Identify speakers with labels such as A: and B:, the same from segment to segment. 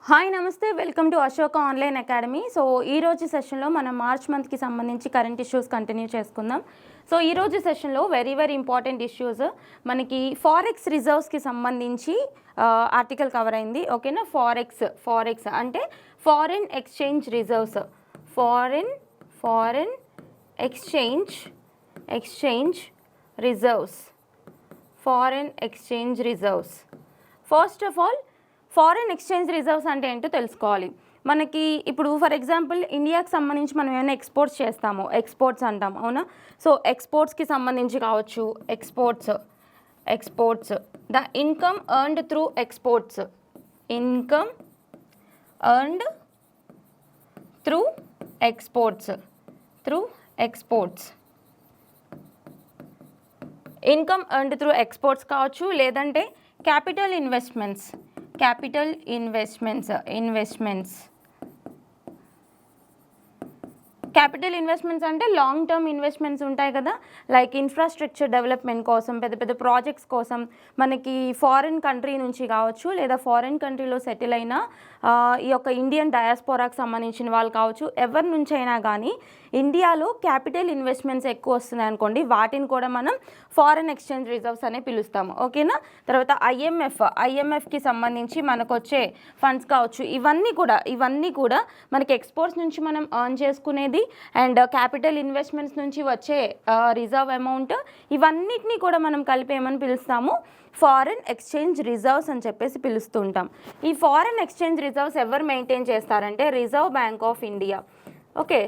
A: Hi నమస్తే, welcome to Ashoka online academy. So ఈరోజు సెషన్లో మనం మార్చ్ మంత్కి సంబంధించి కరెంట్ ఇష్యూస్ కంటిన్యూ చేసుకుందాం. సో ఈరోజు సెషన్లో వెరీ ఇంపార్టెంట్ ఇష్యూస్ మనకి ఫారెక్స్ రిజర్వ్స్కి సంబంధించి ఆర్టికల్ కవర్ అయింది. ఓకేనా? ఫారెక్స్ అంటే foreign exchange reserves. Foreign exchange reserves. Foreign exchange reserves. First of all foreign exchange reserves అంటే ఏంటో తెలుసుకోవాలి. మనకి ఇప్పుడు ఫర్ ఎగ్జాంపుల్ ఇండియాకి సంబంధించి మనం ఏమైనా ఎక్స్పోర్ట్స్ చేస్తాము, ఎక్స్పోర్ట్స్ అంటాం, అవునా? సో ఎక్స్పోర్ట్స్కి సంబంధించి కావచ్చు, exports the income earned through exports. Income earned through exports. Income earned through exports కావచ్చు, లేదంటే క్యాపిటల్ ఇన్వెస్ట్మెంట్స్ అంటే లాంగ్ టర్మ్ ఇన్వెస్ట్మెంట్స్ ఉంటాయి కదా, లైక్ ఇన్ఫ్రాస్ట్రక్చర్ డెవలప్మెంట్ కోసం, పెద్ద ప్రాజెక్ట్స్ కోసం మనకి ఫారిన్ కంట్రీ నుంచి కావచ్చు, లేదా ఫారిన్ కంట్రీలో సెటిల్ అయిన ఈ యొక్క ఇండియన్ డయాస్పోరాకి సంబంధించిన వాళ్ళు కావచ్చు, ఎవరి నుంచి అయినా కానీ ఇండియాలో క్యాపిటల్ ఇన్వెస్ట్మెంట్స్ ఎక్కువ వస్తున్నాయి అనుకోండి, వాటిని కూడా మనం ఫారిన్ ఎక్స్చేంజ్ రిజర్వ్స్ అనే పిలుస్తాము. ఓకేనా? తర్వాత ఐఎంఎఫ్కి సంబంధించి మనకు వచ్చే ఫండ్స్ కావచ్చు, ఇవన్నీ కూడా మనకి ఎక్స్పోర్ట్స్ నుంచి మనం ఎర్న్ చేసుకునేది అండ్ క్యాపిటల్ ఇన్వెస్ట్మెంట్స్ నుంచి వచ్చే రిజర్వ్ అమౌంట్, ఇవన్నిటినీ కూడా మనం కలిపి ఏమని పిలుస్తాము? ఫారిన్ ఎక్స్చేంజ్ రిజర్వ్స్ అని చెప్పేసి పిలుస్తూ ఉంటాం. ఈ ఫారిన్ ఎక్స్చేంజ్ రిజర్వ్స్ ఎవరు మెయింటైన్ చేస్తారంటే reserve Bank of India. Okay,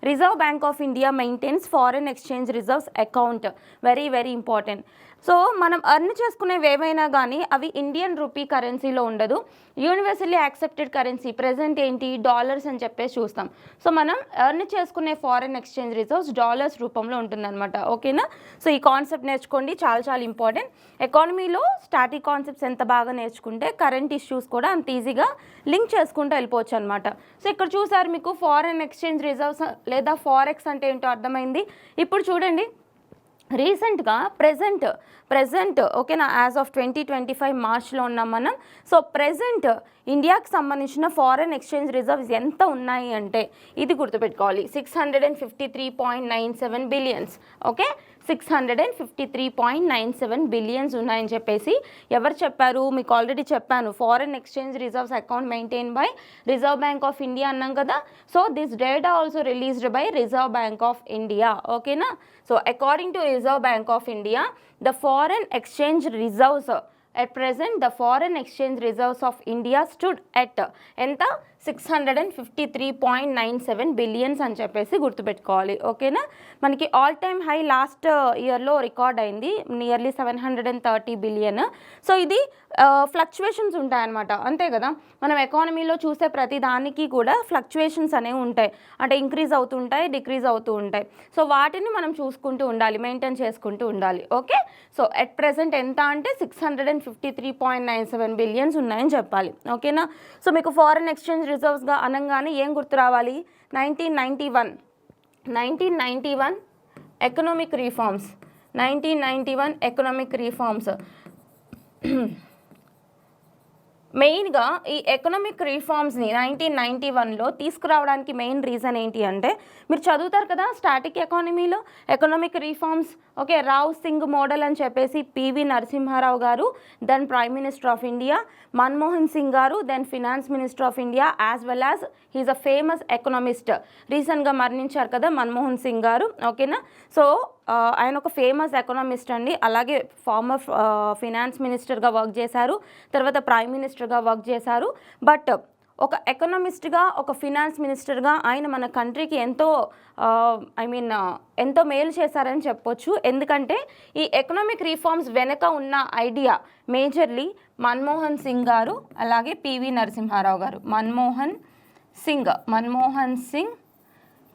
A: Reserve Bank of India maintains foreign exchange reserves account. Very important. So మనం ఎర్న్ చేసుకునేవి ఏవైనా కానీ అవి ఇండియన్ రూపీ కరెన్సీలో ఉండదు, యూనివర్సల్లీ యాక్సెప్టెడ్ కరెన్సీ. ప్రజెంట్ ఏంటి? డాలర్స్ అని చెప్పేసి చూస్తాం. సో మనం ఎర్న్ చేసుకునే ఫారిన్ ఎక్స్చేంజ్ రిజర్వ్స్ డాలర్స్ రూపంలో ఉంటుందన్నమాట. ఓకేనా? సో ఈ కాన్సెప్ట్ నేర్చుకోండి, చాలా ఇంపార్టెంట్. ఎకానమీలో స్టాటిక్ కాన్సెప్ట్స్ ఎంత బాగా నేర్చుకుంటే కరెంట్ ఇష్యూస్ కూడా అంత ఈజీగా లింక్ చేసుకుంటూ వెళ్ళిపోవచ్చు అనమాట. సో ఇక్కడ చూసారు మీకు ఫారిన్ ఎక్స్చేంజ్ రిజర్వ్స్ లేదా ఫారెక్స్ అంటే ఏంటో అర్థమైంది. ఇప్పుడు చూడండి, రీసెంట్గా ప్రెజెంట్ ఓకేనా, యాజ్ ఆఫ్ 2025 మార్చ్లో ఉన్నాం మనం. సో ప్రెజెంట్ ఇండియాకి సంబంధించిన ఫారెన్ ఎక్స్చేంజ్ రిజర్వ్స్ ఎంత ఉన్నాయి అంటే ఇది గుర్తుపెట్టుకోవాలి, 653.97 బిలియన్స్. ఓకే, 653.97 బిలియన్స్ ఉన్నాయని చెప్పేసి ఎవరు చెప్పారు? మీకు ఆల్రెడీ చెప్పాను, foreign exchange reserves account maintain by Reserve Bank of India అన్నాం కదా. So this data also released by Reserve Bank of India. ఓకేనా? So according to Reserve Bank of India, the foreign exchange reserves at present, the foreign exchange reserves of India stood at ఎంత 653.97 billions అని చెప్పేసి గుర్తుపెట్టుకోవాలి. ఓకేనా? మనకి all time high last ఇయర్లో record అయింది, nearly 730 billion. So ఇది ఫ్లక్చువేషన్స్ ఉంటాయన్నమాట, అంతే కదా. మనం ఎకానమీలో చూసే ప్రతి దానికి కూడా ఫ్లక్చువేషన్స్ అనేవి ఉంటాయి, అంటే ఇంక్రీజ్ అవుతుంటాయి, డిక్రీజ్ అవుతూ ఉంటాయి. సో వాటిని మనం చూసుకుంటూ ఉండాలి, మెయింటైన్ చేసుకుంటూ ఉండాలి. ఓకే, సో ఎట్ ప్రెసెంట్ ఎంత అంటే 653.97 బిలియన్స్ ఉన్నాయని చెప్పాలి. ఓకేనా? సో మీకు ఫారిన్ ఎక్స్చేంజ్ రిజర్వ్స్గా అనగానే ఏం గుర్తు రావాలి? 1991 ఎకనామిక్ రిఫార్మ్స్. 1991 ఎకనామిక్ రిఫార్మ్స్ మెయిన్గా ఈ ఎకనామిక్ రిఫార్మ్స్ని 1991లో తీసుకురావడానికి మెయిన్ రీజన్ ఏంటి అంటే, మీరు చదువుతారు కదా స్టాటిక్ ఎకానమీలో economic reforms. Okay, Rao Singh model అని చెప్పేసి పివి నరసింహారావు గారు, then prime minister of India, Manmohan Singh గారు, then finance minister of India, as well as he is a famous economist. రీసెంట్గా మరణించారు కదా మన్మోహన్ సింగ్ గారు. ఓకేనా? సో ఆయన ఒక ఫేమస్ ఎకనామిస్ట్ అండి, అలాగే ఫార్మర్ ఫినాన్స్ మినిస్టర్గా వర్క్ చేశారు, తర్వాత ప్రైమ్ మినిస్టర్గా వర్క్ చేశారు. బట్ ఒక ఎకనామిస్ట్గా, ఒక ఫినాన్స్ మినిస్టర్గా ఆయన మన కంట్రీకి ఎంతో ఎంతో మేలు చేశారని చెప్పొచ్చు. ఎందుకంటే ఈ ఎకనామిక్ రిఫార్మ్స్ వెనక ఉన్న ఐడియా మేజర్లీ మన్మోహన్ సింగ్ గారు, అలాగే పివి నరసింహారావు గారు. మన్మోహన్ సింగ్,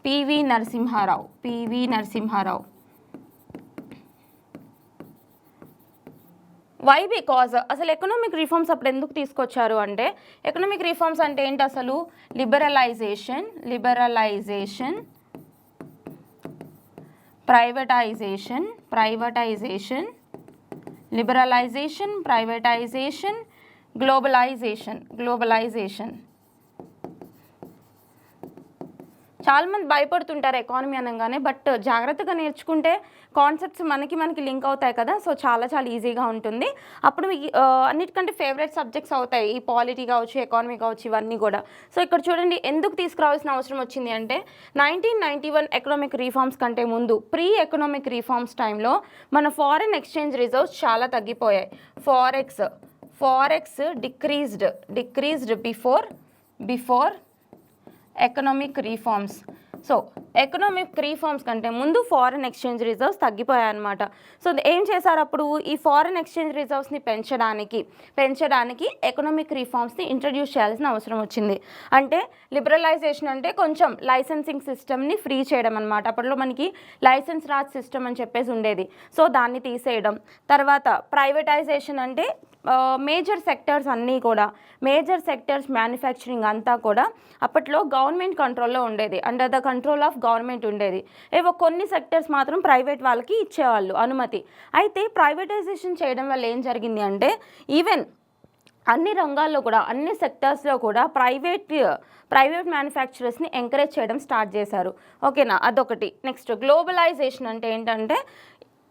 A: పివి నరసింహారావు. వై? బికాజ్ అసలు ఎకనామిక్ రిఫార్మ్స్ అప్పుడు ఎందుకు తీసుకొచ్చారు అంటే, ఎకనామిక్ రిఫార్మ్స్ అంటే ఏంటి అసలు? లిబరలైజేషన్, ప్రైవేటైజేషన్, గ్లోబలైజేషన్ చాలామంది భయపడుతుంటారు ఎకానమీ అనగానే, బట్ జాగ్రత్తగా నేర్చుకుంటే కాన్సెప్ట్స్ మనకి లింక్ అవుతాయి కదా, సో చాలా ఈజీగా ఉంటుంది. అప్పుడు మీకు అన్నిటికంటే ఫేవరెట్ సబ్జెక్ట్స్ అవుతాయి ఈ పాలిటీ కావచ్చు, ఎకానమీ కావచ్చు, ఇవన్నీ కూడా. సో ఇక్కడ చూడండి ఎందుకు తీసుకురావాల్సిన అవసరం వచ్చింది అంటే 1991 ఎకనామిక్ రీఫార్మ్స్ కంటే ముందు ప్రీ ఎకనామిక్ రీఫార్మ్స్ టైంలో మన ఫారెన్ ఎక్స్చేంజ్ రిజర్వ్స్ చాలా తగ్గిపోయాయి. Forex decreased before economic reforms. So economic reforms కంటే ముందు ఫారెన్ ఎక్స్చేంజ్ రిజర్వ్స్ తగ్గిపోయాయి అనమాట. సో ఏం చేశారు అప్పుడు, ఈ ఫారెన్ ఎక్స్చేంజ్ రిజర్వ్స్ని పెంచడానికి ఎకనామిక్ రీఫార్మ్స్ని ఇంట్రడ్యూస్ చేయాల్సిన అవసరం వచ్చింది. అంటే లిబరలైజేషన్ అంటే కొంచెం లైసెన్సింగ్ సిస్టమ్ని ఫ్రీ చేయడం అనమాట. అప్పట్లో మనకి లైసెన్స్ రాజ్ సిస్టమ్ అని చెప్పేసి ఉండేది, సో దాన్ని తీసేయడం. తర్వాత ప్రైవేటైజేషన్ అంటే మేజర్ సెక్టర్స్ మ్యానుఫ్యాక్చరింగ్ అంతా కూడా అప్పట్లో గవర్నమెంట్ కంట్రోల్లో ఉండేది, under the control of government ఉండేది. ఏవో కొన్ని సెక్టర్స్ మాత్రం ప్రైవేట్ వాళ్ళకి ఇచ్చేవాళ్ళు అనుమతి. అయితే ప్రైవేటైజేషన్ చేయడం వల్ల ఏం జరిగింది అంటే ఈవెన్ అన్ని రంగాల్లో కూడా, అన్ని సెక్టర్స్లో కూడా ప్రైవేట్ మ్యానుఫ్యాక్చరర్స్ని ఎంకరేజ్ చేయడం స్టార్ట్ చేశారు. ఓకేనా, అదొకటి. నెక్స్ట్ గ్లోబలైజేషన్ అంటే ఏంటంటే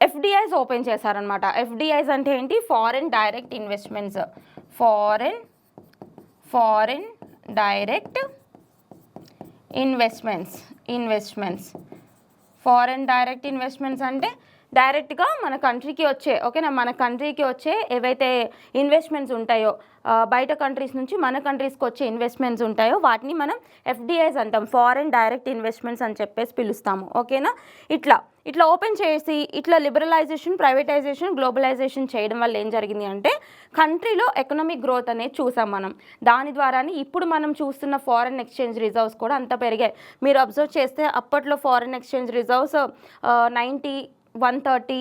A: ఎఫ్డిఐస్ ఓపెన్ చేశారనమాట. ఎఫ్డిఐస్ అంటే ఏంటి, foreign direct investments. Foreign direct investments అంటే డైరెక్ట్గా మన కంట్రీకి వచ్చే ఏవైతే ఇన్వెస్ట్మెంట్స్ ఉంటాయో, బయట కంట్రీస్ నుంచి మన కంట్రీస్కి వచ్చే ఇన్వెస్ట్మెంట్స్ ఉంటాయో వాటిని మనం ఎఫ్డిఐస్ అంటాం, ఫారెన్ డైరెక్ట్ ఇన్వెస్ట్మెంట్స్ అని చెప్పేసి పిలుస్తాము. ఓకేనా, ఇట్లా ఓపెన్ చేసి ఇట్లా లిబరలైజేషన్, ప్రైవేటైజేషన్, గ్లోబలైజేషన్ చేయడం వల్ల ఏం జరిగింది అంటే కంట్రీలో ఎకనామిక్ గ్రోత్ అనేది చూసాం మనం. దాని ద్వారానే ఇప్పుడు మనం చూస్తున్న ఫారెన్ ఎక్స్చేంజ్ రిజర్వ్స్ కూడా అంత పెరిగాయి. మీరు అబ్జర్వ్ చేస్తే అప్పట్లో ఫారెన్ ఎక్స్చేంజ్ రిజర్వ్స్ 90, 130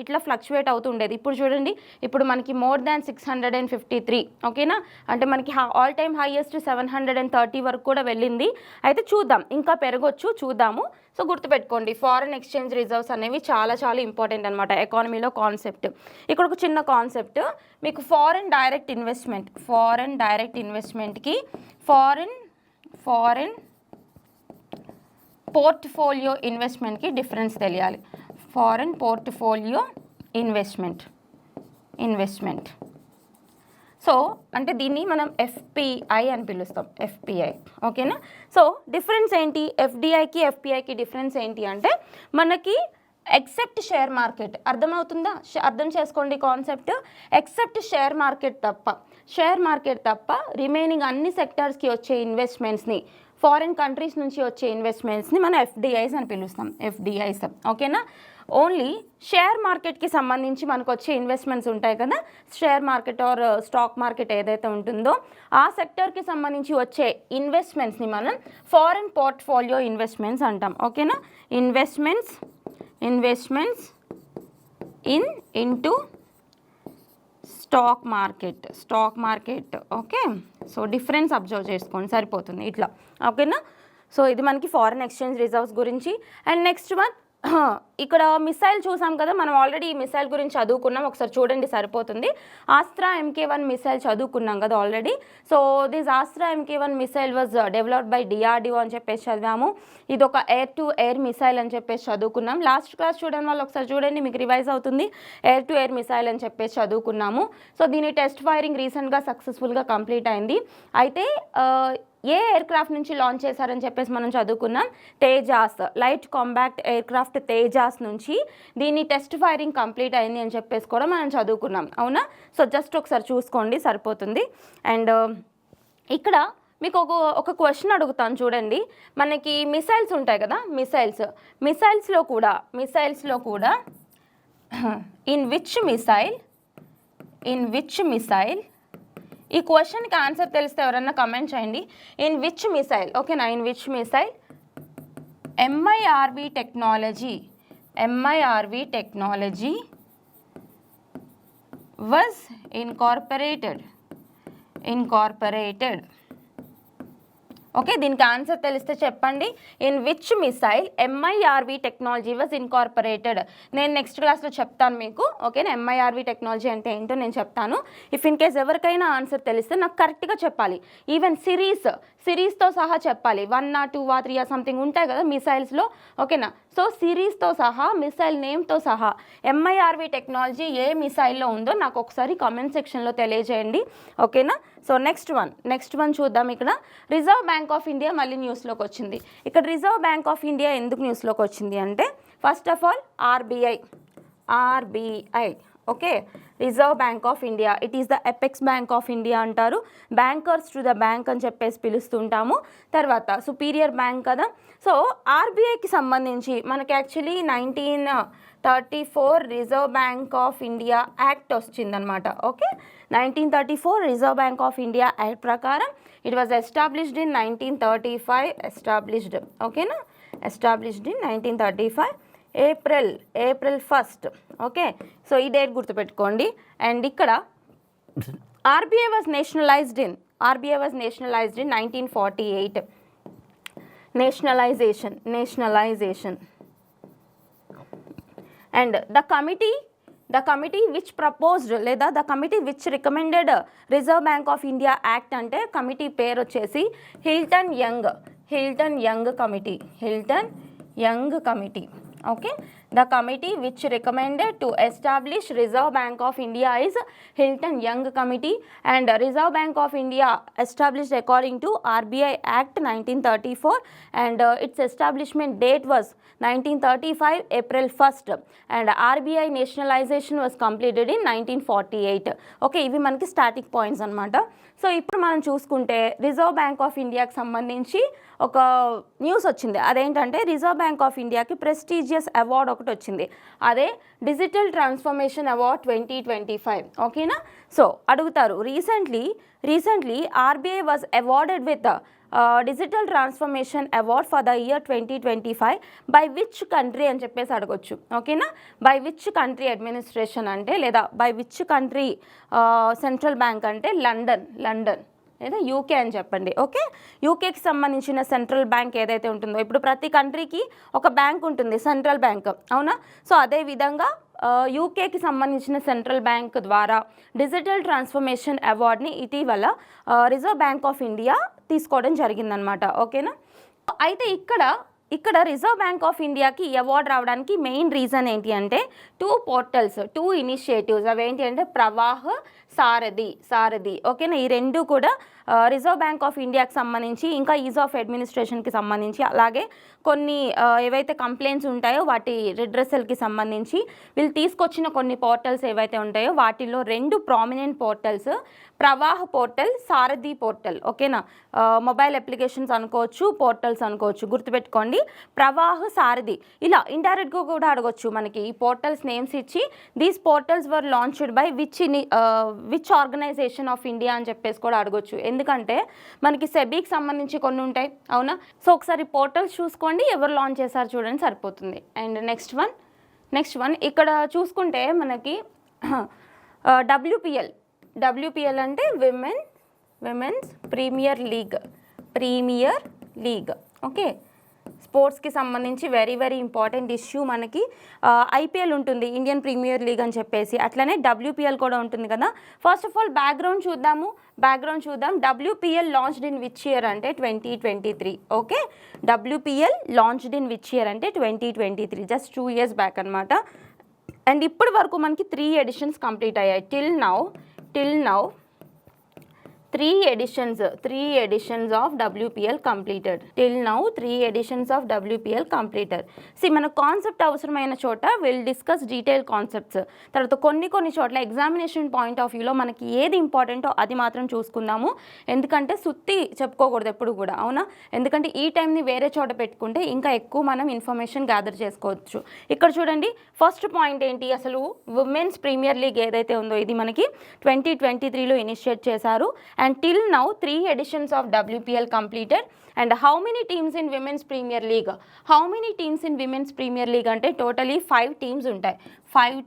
A: ఇట్లా ఫ్లక్చువేట్ అవుతుండేది. ఇప్పుడు చూడండి, ఇప్పుడు మనకి మోర్ దాన్ 653. ఓకేనా, అంటే మనకి ఆల్ టైమ్ హైయెస్ట్ 730 వరకు కూడా వెళ్ళింది. అయితే చూద్దాం, ఇంకా పెరగొచ్చు, చూద్దాము. సో గుర్తుపెట్టుకోండి, ఫారెన్ ఎక్స్చేంజ్ రిజర్వ్స్ అనేవి చాలా ఇంపార్టెంట్ అనమాట ఎకానమీలో కాన్సెప్ట్. ఇక్కడ ఒక చిన్న కాన్సెప్ట్ మీకు, ఫారెన్ డైరెక్ట్ ఇన్వెస్ట్మెంట్కి ఫారెన్ పోర్ట్ఫోలియో ఇన్వెస్ట్మెంట్కి డిఫరెన్స్ తెలియాలి. Foreign portfolio investment. సో అంటే దీన్ని మనం ఎఫ్పిఐ అని పిలుస్తాం, ఎఫ్పిఐ. ఓకేనా, సో డిఫరెన్స్ ఏంటి, ఎఫ్డిఐకి ఎఫ్పిఐకి డిఫరెన్స్ ఏంటి అంటే మనకి ఎక్సెప్ట్ షేర్ మార్కెట్, అర్థం చేసుకోండి కాన్సెప్ట్. ఎక్సెప్ట్ షేర్ మార్కెట్ తప్ప రిమైనింగ్ అన్ని సెక్టార్స్కి వచ్చే ఇన్వెస్ట్మెంట్స్ని, ఫారిన్ కంట్రీస్ నుంచి వచ్చే ఇన్వెస్ట్మెంట్స్ని మనం ఎఫ్డిఐస్ అని పిలుస్తాం, ఎఫ్డిఐస్. ఓకేనా, ఓన్లీ షేర్ మార్కెట్కి సంబంధించి మనకు వచ్చే ఇన్వెస్ట్మెంట్స్ ఉంటాయి కదా, share market or stock market ఏదైతే ఉంటుందో ఆ సెక్టర్కి సంబంధించి వచ్చే ఇన్వెస్ట్మెంట్స్ని మనం ఫారెన్ పోర్ట్ఫోలియో ఇన్వెస్ట్మెంట్స్ అంటాం. ఓకేనా, investments into stock market. Okay, so difference observe చేసుకోండి సరిపోతుంది ఇట్లా. ఓకేనా, సో ఇది మనకి ఫారెన్ ఎక్స్చేంజ్ రిజర్వ్స్ గురించి. అండ్ నెక్స్ట్ వన్, ఇక్కడ మిసైల్ చూసాం కదా, మనం ఆల్రెడీ ఈ మిసైల్ గురించి చదువుకున్నాం, ఒకసారి చూడండి సరిపోతుంది. ఆస్త్రా MK1 మిసైల్ చదువుకున్నాం కదా already. So this Astra MK1 missile was developed by DRDO అని చెప్పేసి చదివాము. ఇది ఒక ఎయిర్ టు ఎయిర్ మిసైల్ అని చెప్పేసి చదువుకున్నాం. లాస్ట్ క్లాస్ చూడడం వల్ల ఒకసారి చూడండి, మీకు రివైజ్ అవుతుంది. ఎయిర్ టు ఎయిర్ మిసైల్ అని చెప్పేసి చదువుకున్నాము. సో దీని టెస్ట్ ఫైరింగ్ రీసెంట్గా సక్సెస్ఫుల్గా కంప్లీట్ అయింది. అయితే ఏ ఎయిర్క్రాఫ్ట్ నుంచి లాంచ్ చేశారని చెప్పేసి మనం చదువుకున్నాం, Tejas, light combat aircraft Tejas నుంచి దీని టెస్ట్ ఫైరింగ్ కంప్లీట్ అయింది అని చెప్పేసి కూడా మనం చదువుకున్నాం, అవునా. సో జస్ట్ ఒకసారి చూసుకోండి సరిపోతుంది. అండ్ ఇక్కడ మీకు ఒక క్వశ్చన్ అడుగుతాను చూడండి. మనకి మిసైల్స్ ఉంటాయి కదా, మిసైల్స్లో కూడా ఇన్ విచ్ మిసైల్, ఈ క్వశ్చన్కి ఆన్సర్ తెలిస్తే ఎవరన్నా కమెంట్ చేయండి. ఇన్ విచ్ మిసైల్, ఓకేనా, in which missile MIRV technology was incorporated okay, దీనికి ఆన్సర్ తెలిస్తే చెప్పండి. In which missile MIRV technology was incorporated. నేను నెక్స్ట్ క్లాస్లో చెప్తాను మీకు. ఓకేనా, MIRV టెక్నాలజీ అంటే ఏంటో నేను చెప్తాను. ఇఫ్ ఇన్ కేస్ ఎవరికైనా ఆన్సర్ తెలిస్తే నాకు కరెక్ట్గా చెప్పాలి. ఈవెన్ సిరీస్తో సహా చెప్పాలి. 1 or 2 or 3 సంథింగ్ ఉంటాయి కదా మిసైల్స్లో. ఓకేనా, సో సిరీస్తో సహా మిసైల్ నేమ్తో సహా MIRV టెక్నాలజీ ఏ మిసైల్లో ఉందో నాకు ఒకసారి కామెంట్ సెక్షన్లో తెలియజేయండి. ఓకేనా, సో నెక్స్ట్ వన్ చూద్దాం. ఇక్కడ రిజర్వ్ బ్యాంక్ ఆఫ్ ఇండియా మళ్ళీ న్యూస్లోకి వచ్చింది. ఇక్కడ రిజర్వ్ బ్యాంక్ ఆఫ్ ఇండియా ఎందుకు న్యూస్లోకి వచ్చింది అంటే, first of all RBI. Okay, Reserve Bank of India, it is the apex bank of India అంటారు. బ్యాంకర్స్ టు ద బ్యాంక్ అని చెప్పేసి పిలుస్తుంటాము. తర్వాత సుపీరియర్ బ్యాంక్ కదా. సో RBIకి సంబంధించి మనకి actually 1934 Reserve Bank of India act వచ్చిందనమాట. Okay, 1934 Reserve Bank of India act ప్రకారం ఇట్ వాజ్ ఎస్టాబ్లిష్డ్ ఇన్ 1935. ఓకేనా, established in 1935 April 1. Okay, so ఈ డేట్ గుర్తుపెట్టుకోండి. అండ్ ఇక్కడ RBI was nationalised in 1948. Nationalisation. And the committee which proposed లేదా the committee which recommended Reserve Bank of India act అంటే committee పేరు వచ్చేసి Hilton Young committee. Okay, the committee which recommended to establish Reserve Bank of India is Hilton Young Committee, and Reserve Bank of India established according to RBI Act 1934, and its establishment date was 1935 April 1st, and RBI nationalization was completed in 1948. Okay, ఇవి మనకి static points అనమాట. So ఇప్పుడు మనం చూసుకుంటే reserve Bank of ఇండియాకి సంబంధించి ఒక news వచ్చింది. అదేంటంటే రిజర్వ్ బ్యాంక్ ఆఫ్ ఇండియాకి ప్రెస్టీజియస్ అవార్డ్ ఒకటి వచ్చింది. అదే డిజిటల్ ట్రాన్స్ఫర్మేషన్ అవార్డ్ 2025. ఓకేనా, సో అడుగుతారు recently RBI was awarded with digital transformation award for the year 2025 by which country అని చెప్పేసి అడగొచ్చు. ఓకేనా, బై విచ్ కంట్రీ అడ్మినిస్ట్రేషన్ అంటే, లేదా by which country central bank అంటే లండన్ లేదా UK అని చెప్పండి. ఓకే, యూకేకి సంబంధించిన సెంట్రల్ బ్యాంక్ ఏదైతే ఉంటుందో, ఇప్పుడు ప్రతి కంట్రీకి ఒక బ్యాంక్ ఉంటుంది, సెంట్రల్ బ్యాంక్, అవునా. సో అదేవిధంగా యూకేకి సంబంధించిన సెంట్రల్ బ్యాంక్ ద్వారా డిజిటల్ ట్రాన్స్ఫర్మేషన్ అవార్డ్ని ఇటీవల రిజర్వ్ బ్యాంక్ ఆఫ్ ఇండియా తీసుకోవడం జరిగిందనమాట. ఓకేనా, అయితే ఇక్కడ రిజర్వ్ బ్యాంక్ ఆఫ్ ఇండియాకి అవార్డు రావడానికి మెయిన్ రీజన్ ఏంటి అంటే 2 ఇనిషియేటివ్స్. అవేంటి అంటే ప్రవాహ్, సారథి. ఓకేనా, ఈ రెండు కూడా రిజర్వ్ బ్యాంక్ ఆఫ్ ఇండియాకి సంబంధించి, ఇంకా ఈజ్ ఆఫ్ అడ్మినిస్ట్రేషన్కి సంబంధించి, అలాగే కొన్ని ఏవైతే కంప్లైంట్స్ ఉంటాయో వాటి రిడ్రెసల్కి సంబంధించి వీళ్ళు తీసుకొచ్చిన కొన్ని పోర్టల్స్ ఏవైతే ఉంటాయో వాటిల్లో 2 ప్రామినెంట్ పోర్టల్స్, ప్రవాహ పోర్టల్, సారథి పోర్టల్. ఓకేనా, మొబైల్ అప్లికేషన్స్ అనుకోవచ్చు, పోర్టల్స్ అనుకోవచ్చు. గుర్తుపెట్టుకోండి, ప్రవాహ, సారథి. ఇలా ఇండైరెక్ట్గా కూడా అడగొచ్చు మనకి ఈ పోర్టల్స్ నేమ్స్ ఇచ్చి. These portals were launched by which organisation of India అని చెప్పేసి కూడా అడగొచ్చు. ఎందుకంటే మనకి సెబీకి సంబంధించి కొన్ని ఉంటాయి, అవునా. సో ఒకసారి పోర్టల్స్ చూసుకోండి, ఎవరు లాంచ్ చేశారు చూడండి, సరిపోతుంది. అండ్ నెక్స్ట్ వన్ ఇక్కడ చూసుకుంటే మనకి WPL అంటే విమెన్స్ ప్రీమియర్ లీగ్. ఓకే, స్పోర్ట్స్కి సంబంధించి వెరీ ఇంపార్టెంట్ ఇష్యూ మనకి. IPL ఉంటుంది, ఇండియన్ ప్రీమియర్ లీగ్ అని చెప్పేసి, అట్లనే WPL కూడా ఉంటుంది కదా. ఫస్ట్ ఆఫ్ ఆల్ బ్యాక్గ్రౌండ్ చూద్దాం. WPL launched in which year అంటే 2023. Okay, WPL launched in which year అంటే 2023, జస్ట్ 2 years బ్యాక్ అనమాట. అండ్ ఇప్పటి వరకు మనకి 3 editions కంప్లీట్ అయ్యాయి. Till now 3 editions of WPL completed. Till now 3 editions of WPL completed. See, మన concept అవసరమైన చోట విల్ డిస్కస్ డీటెయిల్ కాన్సెప్ట్స్. తర్వాత కొన్ని చోట్ల ఎగ్జామినేషన్ పాయింట్ ఆఫ్ వ్యూలో మనకి ఏది ఇంపార్టెంటో అది మాత్రం చూసుకుందాము. ఎందుకంటే సుత్తి చెప్పుకోకూడదు ఎప్పుడు కూడా, అవునా. ఎందుకంటే ఈ టైంని వేరే చోట పెట్టుకుంటే ఇంకా ఎక్కువ మనం ఇన్ఫర్మేషన్ గ్యాదర్ చేసుకోవచ్చు. ఇక్కడ చూడండి, ఫస్ట్ పాయింట్ ఏంటి, అసలు ఉమెన్స్ ప్రీమియర్ లీగ్ ఏదైతే ఉందో ఇది మనకి 2023లో ఇనిషియేట్ చేశారు. And till now 3 editions of WPL completed. And how many teams in Women's Premier League? అంటే totally 5 teams ఉంటాయి. 5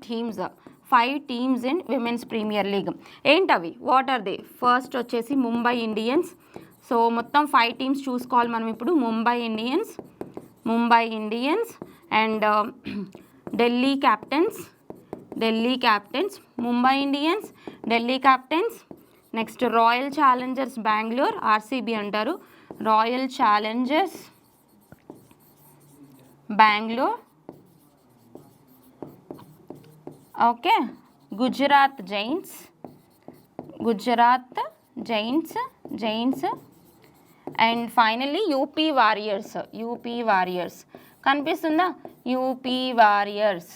A: teams in Women's Premier League. ఏంటవి? What are they? ఫస్ట్ వచ్చేసి ముంబై ఇండియన్స్, సో మొత్తం 5 టీమ్స్ చూసుకోవాలి మనం ఇప్పుడు. Mumbai Indians and Delhi Capitals, Mumbai Indians, Delhi Capitals. Next Royal Challengers Bengaluru, RCB అంటారు, Royal Challengers Bengaluru. Okay, Gujarat Giants and finally UP Warriors కనిపిస్తుందా? UP Warriors.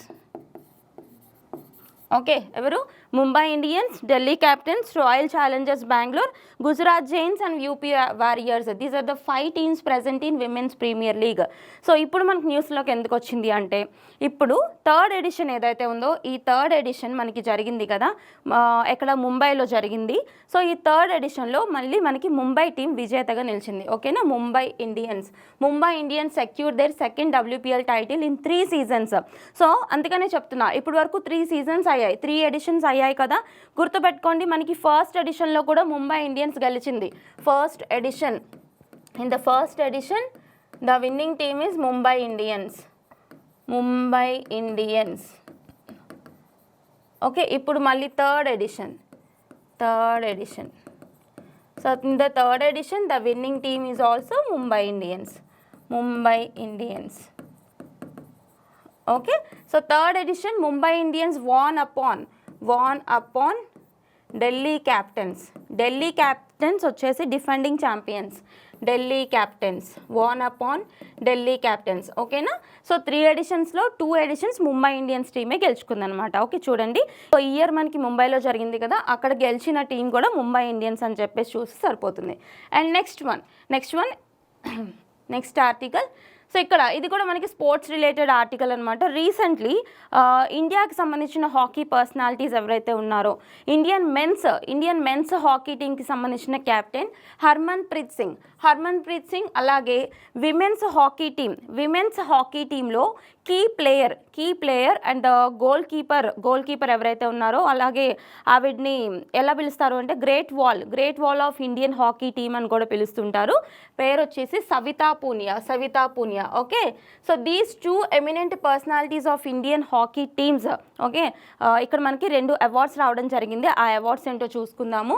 A: Okay, ఎవరు? Mumbai Indians, Delhi Capitals, Royal Challengers Bengaluru, Gujarat Giants and UP Warriors. These are the 5 teams present in Women's Premier League. So ఇప్పుడు మనకు న్యూస్లోకి ఎందుకు వచ్చింది అంటే, ఇప్పుడు 3rd edition ఏదైతే ఉందో, ఈ 3rd ఎడిషన్ మనకి జరిగింది కదా, ఎక్కడ ముంబైలో జరిగింది. సో ఈ 3rd ఎడిషన్లో మళ్ళీ మనకి ముంబై టీం విజేతగా నిలిచింది. ఓకేనా? Mumbai Indians secured their 2nd WPL title in 3 seasons. So అందుకనే చెప్తున్నా, ఇప్పుడు వరకు 3 seasons అయ్యాయి, 3 ఎడిషన్స్ అయ్యాయి కదా. గుర్తుపెట్టుకోండి, మనకి 1st ఎడిషన్లో కూడా ముంబై ఇండియన్స్ గెలిచింది. In the first edition the winning team is Mumbai Indians. Okay, ఇప్పుడు మళ్ళీ third edition. So in the 3rd edition the winning team is also Mumbai Indians. Okay, so 3rd edition Mumbai Indians won upon Delhi Capitals వచ్చేసి defending champions. Won upon Delhi Capitals. ఓకేనా? So 3 ఎడిషన్స్లో 2 editions Mumbai Indians టీమే గెలుచుకుందనమాట. Okay, చూడండి. So ఈ year మనకి ముంబైలో జరిగింది కదా, అక్కడ గెలిచిన టీం కూడా ముంబై ఇండియన్స్ అని చెప్పేసి చూసి సరిపోతుంది. And next article. సో ఇక్కడ ఇది కూడా మనకి స్పోర్ట్స్ రిలేటెడ్ ఆర్టికల్ అనమాట. రీసెంట్లీ ఇండియాకి సంబంధించిన హాకీ పర్సనాలిటీస్ ఎవరైతే ఉన్నారో, ఇండియన్ మెన్స్ హాకీ టీంకి సంబంధించిన కెప్టెన్ హర్మన్ ప్రీత్ సింగ్, అలాగే విమెన్స్ హాకీ టీంలో key player and goalkeeper ఎవరైతే ఉన్నారో, అలాగే ఆవిడ్ని ఎలా పిలుస్తారు అంటే great wall of Indian hockey team అని కూడా పిలుస్తుంటారు. పేరు వచ్చేసి Savita Punia. Okay, so these 2 eminent personalities of Indian hockey teams. Okay, ఇక్కడ మనకి 2 అవార్డ్స్ రావడం జరిగింది. ఆ అవార్డ్స్ ఏంటో చూసుకుందాము.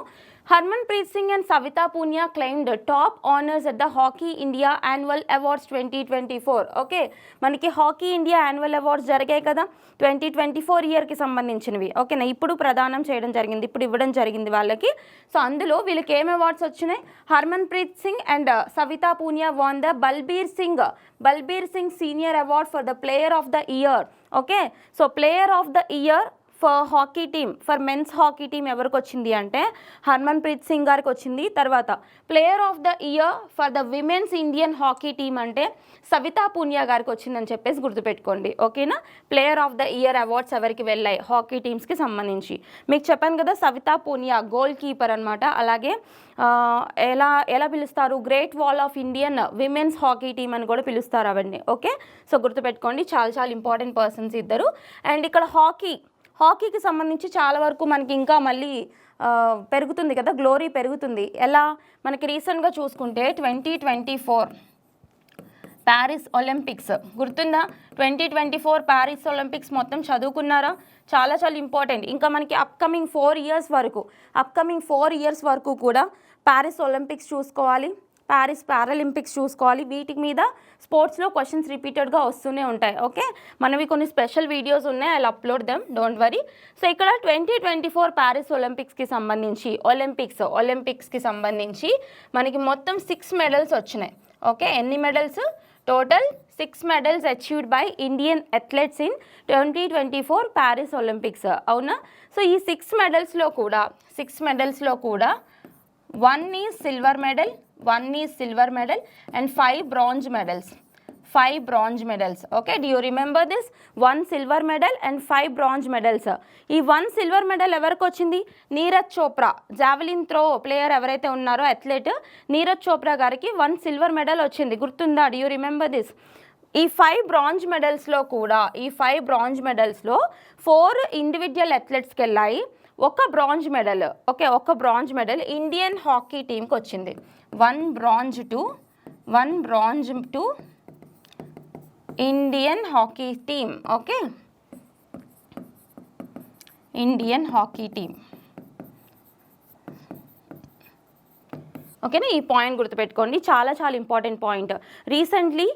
A: Harmanpreet Singh and Savita Punia claimed top honours at the Hockey India annual awards 2024. Okay, మనకి హాకీ ఇండియా యాన్యువల్ అవార్డ్స్ జరిగాయి కదా 2024 ఇయర్కి సంబంధించినవి. ఓకేనా? ఇప్పుడు ప్రదానం చేయడం జరిగింది, ఇప్పుడు ఇవ్వడం జరిగింది వాళ్ళకి. సో అందులో వీళ్ళకి ఏం అవార్డ్స్ వచ్చినాయి? Harmanpreet Singh and Savita Punia won the Balbir Singh senior award for the player of the year. Okay, so player of the year for men's hockey team ఎవరికి వచ్చింది అంటే హర్మన్ ప్రీత్ సింగ్ గారికి వచ్చింది. తర్వాత player of the year for the women's Indian hockey team అంటే సవితా పూనియా గారికి వచ్చిందని చెప్పేసి గుర్తుపెట్టుకోండి. ఓకేనా? Player of the year awards ఎవరికి వెళ్ళాయి హాకీ టీమ్స్కి సంబంధించి మీకు చెప్పాను కదా. సవితా పూనియా గోల్ కీపర్ అనమాట. అలాగే ఎలా పిలుస్తారు? Great wall of Indian women's hockey team అని కూడా పిలుస్తారు అవన్నీ. ఓకే, సో గుర్తుపెట్టుకోండి, చాలా ఇంపార్టెంట్ పర్సన్స్ ఇద్దరు. అండ్ ఇక్కడ హాకీకి సంబంధించి చాలా వరకు మనకి ఇంకా మళ్ళీ పెరుగుతుంది కదా, గ్లోరీ పెరుగుతుంది. ఎలా? మనకి రీసెంట్గా చూసుకుంటే 2024 ప్యారిస్ ఒలింపిక్స్ గుర్తుందా? 2024 ప్యారిస్ ఒలింపిక్స్ మొత్తం చదువుకున్నారా? చాలా ఇంపార్టెంట్. ఇంకా మనకి అప్కమింగ్ 4 ఇయర్స్ వరకు కూడా ప్యారిస్ ఒలింపిక్స్ చూసుకోవాలి, ప్యారిస్ పారాలింపిక్స్ చూసుకోవాలి. వీటి మీద స్పోర్ట్స్లో క్వశ్చన్స్ రిపీటెడ్గా వస్తూనే ఉంటాయి. ఓకే, మనవి కొన్ని స్పెషల్ వీడియోస్ ఉన్నాయి, I upload them, don't worry. So ఇక్కడ 2024 ప్యారిస్ ఒలింపిక్స్కి సంబంధించి మనకి మొత్తం 6 మెడల్స్ వచ్చినాయి. ఓకే, ఎన్ని medals? Total 6 medals achieved by Indian athletes in 2024 Paris Olympics. అవునా? సో ఈ 6 మెడల్స్లో కూడా 1 is silver medal and 5 bronze medals. Okay, do you remember this? 1 silver medal and 5 bronze medals. ఈ 1 సిల్వర్ మెడల్ ఎవరికి వచ్చింది? Neeraj Chopra, javelin throw player ఎవరైతే ఉన్నారో athlete Neeraj Chopra గారికి 1 silver medal వచ్చింది. గుర్తుందా? do you remember this? ఈ 5 బ్రాంజ్ మెడల్స్లో 4 ఇండివిజువల్ అథ్లెట్స్కి వెళ్ళాయి, ఒక బ్రాంజ్ మెడల్, ఓకే, ఒక బ్రాంజ్ మెడల్ ఇండియన్ హాకీ టీంకి వచ్చింది. 1 bronze to Indian hockey team, okay, Indian hockey team. ఓకేనా, ఈ పాయింట్ గుర్తుపెట్టుకోండి, చాలా చాలా important point. Recently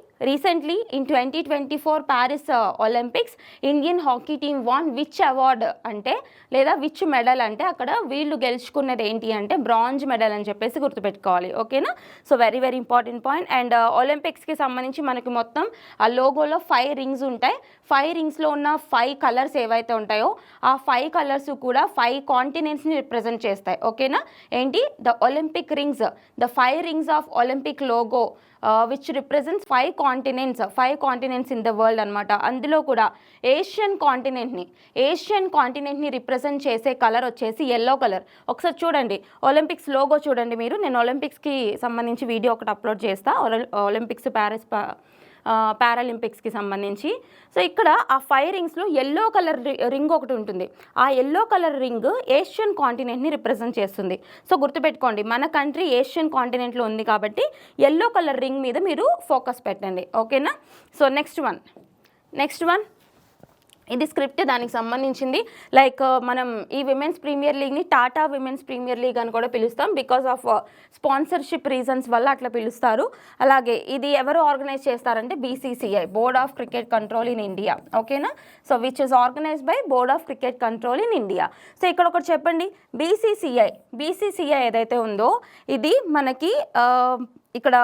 A: in 2024 Paris Olympics Indian hockey team won which award అంటే, లేదా విచ్ మెడల్ అంటే అక్కడ వీళ్ళు గెలుచుకున్నది ఏంటి అంటే బ్రాంజ్ మెడల్ అని చెప్పేసి గుర్తుపెట్టుకోవాలి. ఓకేనా, so very very important point. And ఒలింపిక్స్కి సంబంధించి మనకి మొత్తం ఆ లోగోలో 5 రింగ్స్ ఉంటాయి. 5 రింగ్స్లో ఉన్న 5 కలర్స్ ఏవైతే ఉంటాయో ఆ 5 కలర్స్ కూడా 5 కాంటినెంట్స్ని రిప్రజెంట్ చేస్తాయి. ఓకేనా, ఏంటి, the Olympic rings, the 5 rings of Olympic logo which represents 5 continents in the world అనమాట. అందులో కూడా ఏషియన్ కాంటినెంట్ని రిప్రజెంట్ చేసే కలర్ వచ్చేసి ఎల్లో కలర్. ఒకసారి చూడండి ఒలింపిక్స్ లోగో చూడండి మీరు. నేను ఒలింపిక్స్కి సంబంధించి వీడియో ఒకటి అప్లోడ్ చేస్తా, ఒలింపిక్స్ పారాలింపిక్స్కి సంబంధించి. సో ఇక్కడ ఆ 5 రింగ్స్లో ఎల్లో కలర్ రింగ్ ఒకటి ఉంటుంది. ఆ ఎల్లో కలర్ రింగ్ ఏషియన్ కాంటినెంట్ని రిప్రజెంట్ చేస్తుంది. సో గుర్తుపెట్టుకోండి, మన కంట్రీ ఏషియన్ కాంటినెంట్లో ఉంది కాబట్టి ఎల్లో కలర్ రింగ్ మీద మీరు ఫోకస్ పెట్టండి. ఓకేనా, సో నెక్స్ట్ వన్ ఇది స్క్రిప్ట్, దానికి సంబంధించింది. లైక్ మనం ఈ విమెన్స్ ప్రీమియర్ లీగ్ని టాటా విమెన్స్ ప్రీమియర్ లీగ్ అని కూడా పిలుస్తాం, బికాస్ ఆఫ్ స్పాన్సర్షిప్ రీజన్స్ వల్ల అట్లా పిలుస్తారు. అలాగే ఇది ఎవరు ఆర్గనైజ్ చేస్తారంటే BCCI, Board of Cricket Control in India. ఓకేనా, so which is organised by Board of Cricket Control in India. So ఇక్కడ ఒకటి చెప్పండి, BCCI ఏదైతే ఉందో ఇది మనకి ఇక్కడ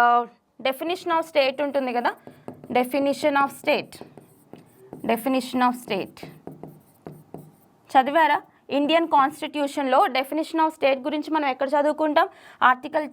A: డెఫినిషన్ ఆఫ్ స్టేట్ ఉంటుంది కదా, డెఫినిషన్ ఆఫ్ స్టేట్ చదివారా? ఇండియన్ కాన్స్టిట్యూషన్లో డెఫినిషన్ ఆఫ్ స్టేట్ గురించి మనం ఎక్కడ చదువుకుంటాం? Article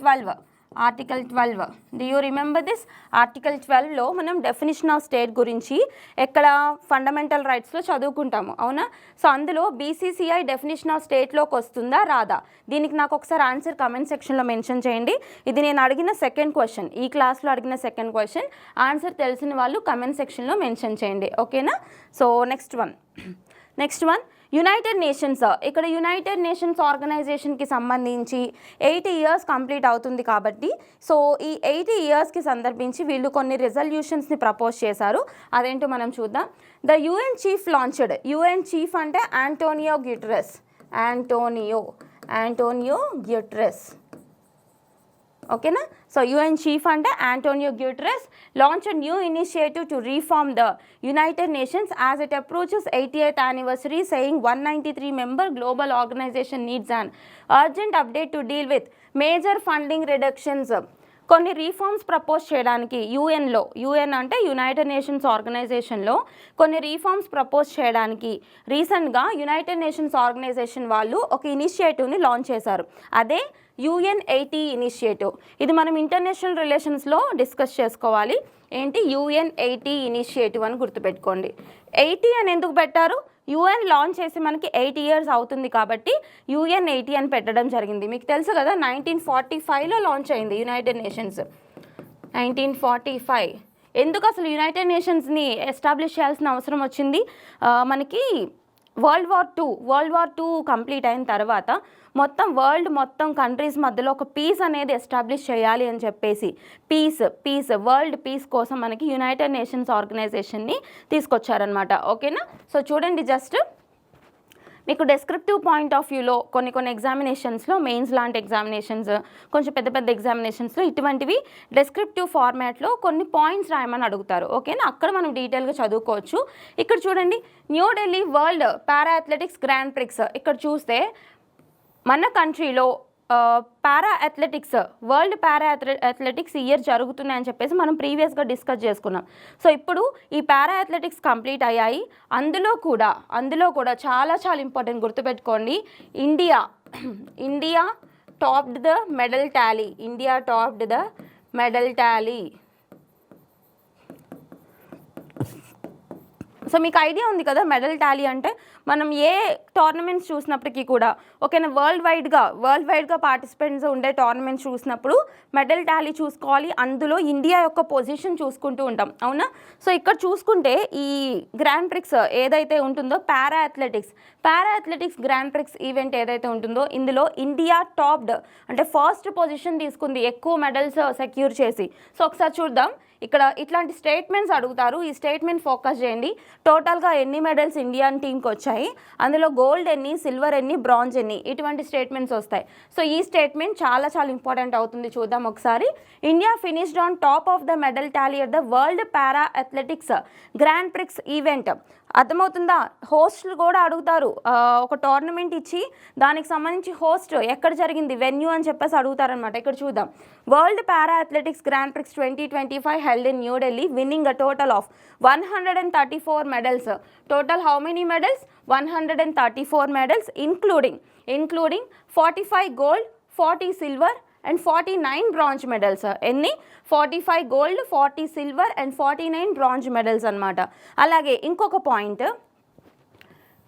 A: 12. Do you remember this? Article 12లో మనం డెఫినిషన్ ఆఫ్ స్టేట్ గురించి ఎక్కడ ఫండమెంటల్ రైట్స్లో చదువుకుంటాము, అవునా? సో అందులో BCCI డెఫినిషన్ ఆఫ్ స్టేట్లోకి వస్తుందా రాదా? దీనికి నాకు ఒకసారి ఆన్సర్ కమెంట్ సెక్షన్లో మెన్షన్ చేయండి. ఇది నేను అడిగిన సెకండ్ క్వశ్చన్, ఈ క్లాస్లో అడిగిన సెకండ్ క్వశ్చన్. ఆన్సర్ తెలిసిన వాళ్ళు కమెంట్ సెక్షన్లో మెన్షన్ చేయండి. ఓకేనా, so next one United nations. ఇక్కడ యునైటెడ్ నేషన్స్ ఆర్గనైజేషన్కి సంబంధించి 80 ఇయర్స్ కంప్లీట్ అవుతుంది కాబట్టి, సో ఈ 80 ఇయర్స్కి సందర్భించి వీళ్ళు కొన్ని రెజల్యూషన్స్ని ప్రపోజ్ చేశారు. అదేంటో మనం చూద్దాం. The UN chief launched, UN chief అంటే ఆంటోనియో గ్యూటెరస్. ఓకేనా, సో UN చీఫ్ అంటే Antonio Guterres launch a new initiative to reform the United Nations as it approaches 80th anniversary, saying 193 member global organization needs an urgent update to deal with major funding reductions. కొన్ని reforms propose చేయడానికి UN అంటే United nations ఆర్గనైజేషన్లో కొన్ని reforms propose చేయడానికి రీసెంట్గా United nations organisation వాళ్ళు ఒక ఇనిషియేటివ్ని launch చేశారు. అదే UN80 ఇనిషియేటివ్. ఇది మనం ఇంటర్నేషనల్ రిలేషన్స్లో డిస్కస్ చేసుకోవాలి. ఏంటి UN80 ఇనిషియేటివ్ అని గుర్తుపెట్టుకోండి. 80 అని ఎందుకు పెట్టారు? UN లాంచ్ చేసి మనకి 8 ఇయర్స్ అవుతుంది కాబట్టి UN80 అని పెట్టడం జరిగింది. మీకు తెలుసు కదా, 1945లో లాంచ్ అయింది యునైటెడ్ నేషన్స్. 1945 ఎందుకు అసలు యునైటెడ్ నేషన్స్ని ఎస్టాబ్లిష్ చేయాల్సిన అవసరం వచ్చింది? మనకి వరల్డ్ వార్ టూ కంప్లీట్ అయిన తర్వాత మొత్తం కంట్రీస్ మధ్యలో ఒక పీస్ అనేది ఎస్టాబ్లిష్ చేయాలి అని చెప్పేసి వరల్డ్ పీస్ కోసం మనకి యునైటెడ్ నేషన్స్ ఆర్గనైజేషన్ని తీసుకొచ్చారనమాట. ఓకేనా, సో చూడండి, జస్ట్ మీకు డెస్క్రిప్టివ్ పాయింట్ ఆఫ్ వ్యూలో కొన్ని ఎగ్జామినేషన్స్లో, మెయిన్స్ లాంటి ఎగ్జామినేషన్స్, కొంచెం పెద్ద ఎగ్జామినేషన్స్లో ఇటువంటివి డెస్క్రిప్టివ్ ఫార్మాట్లో కొన్ని పాయింట్స్ రాయమని అడుగుతారు. ఓకేనా, అక్కడ మనం డీటెయిల్గా చదువుకోవచ్చు. ఇక్కడ చూడండి, న్యూఢిల్లీ వరల్డ్ పారా అథ్లెటిక్స్ గ్రాండ్ ప్రిక్స్. ఇక్కడ చూస్తే మన కంట్రీలో వరల్డ్ పారా అథ్లెటిక్స్ ఇయర్ జరుగుతున్నాయని చెప్పేసి మనం ప్రీవియస్గా డిస్కస్ చేసుకున్నాం. సో ఇప్పుడు ఈ పారా అథ్లెటిక్స్ కంప్లీట్ అయ్యాయి. అందులో కూడా చాలా చాలా ఇంపార్టెంట్ గుర్తుపెట్టుకోండి, India topped the medal Tally. So మీకు ఐడియా ఉంది కదా మెడల్ టాలీ అంటే మనం ఏ టోర్నమెంట్స్ చూసినప్పటికీ కూడా ఓకేనా వరల్డ్ వైడ్గా పార్టిసిపెంట్స్ ఉండే టోర్నమెంట్స్ చూసినప్పుడు మెడల్ టాలీ చూసుకోవాలి, అందులో ఇండియా యొక్క పొజిషన్ చూసుకుంటూ ఉంటాం అవునా. సో ఇక్కడ చూసుకుంటే ఈ గ్రాండ్ ప్రిక్స్ ఏదైతే ఉంటుందో పారా అథ్లెటిక్స్ గ్రాండ్ ప్రిక్స్ ఈవెంట్ ఏదైతే ఉంటుందో ఇందులో ఇండియా టాప్డ్ అంటే ఫస్ట్ పొజిషన్ తీసుకుంది ఎక్కువ మెడల్స్ సెక్యూర్ చేసి. సో ఒకసారి చూద్దాం, ఇక్కడ ఇట్లాంటి స్టేట్మెంట్స్ అడుగుతారు, ఈ స్టేట్మెంట్ ఫోకస్ చేయండి. టోటల్గా ఎన్ని మెడల్స్ ఇండియన్ టీంకి వచ్చాయి, అందులో గోల్డ్ ఎన్ని, సిల్వర్ ఎన్ని, బ్రాంజ్ ఎన్ని, ఇటువంటి స్టేట్మెంట్స్ వస్తాయి. సో ఈ స్టేట్మెంట్ చాలా ఇంపార్టెంట్ అవుతుంది. చూద్దాం ఒకసారి. India finished on top of the medal Tally at the world para athletics grand prix event. అర్థమవుతుందా? హోస్ట్లు కూడా అడుగుతారు, ఒక టోర్నమెంట్ ఇచ్చి దానికి సంబంధించి హోస్ట్ ఎక్కడ జరిగింది వెన్యూ అని చెప్పేసి అడుగుతారనమాట. ఇక్కడ చూద్దాం, world para athletics grand prix 2025 held in New Delhi, winning a total of 134 medals. Total how many medals? 134 medals, including 45 gold, 40 silver and 49 bronze medals. ఎన్ని? 45 gold, 40 silver and 49 bronze medals అన్నమాట. అలాగే ఇంకొక point,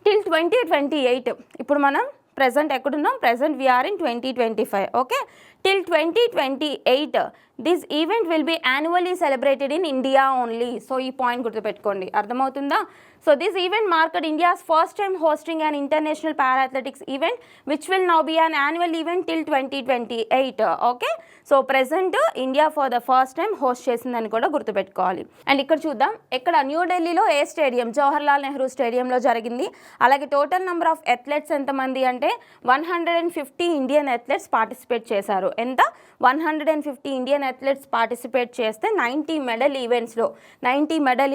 A: till 2028 ఇప్పుడు మనం present ఎక్కడున్నాం? Present we are in 2025. Okay, till 2028 this event will be annually celebrated in India only. So ఈ point గుర్తుపెట్టుకోండి, అర్థమవుతుందా? So this event marked India's first time hosting an international para athletics event which will now be an annual event till 2028. Okay, so present India for the first time host చేసిందని కూడా గుర్తుపెట్టుకోవాలి. And ఇక్కడ చూద్దాం, ఇక్కడ న్యూఢిల్లీలో ఏ stadium? Jawaharlal Nehru స్టేడియంలో జరిగింది. అలాగే టోటల్ నెంబర్ ఆఫ్ అథ్లెట్స్ ఎంతమంది అంటే 150 ఇండియన్ అథ్లెట్స్ పార్టిసిపేట్ చేశారు. ఎంత? 150 ఇండియన్ అథ్లెట్స్ పార్టిసిపేట్ చేస్తే 90 మెడల్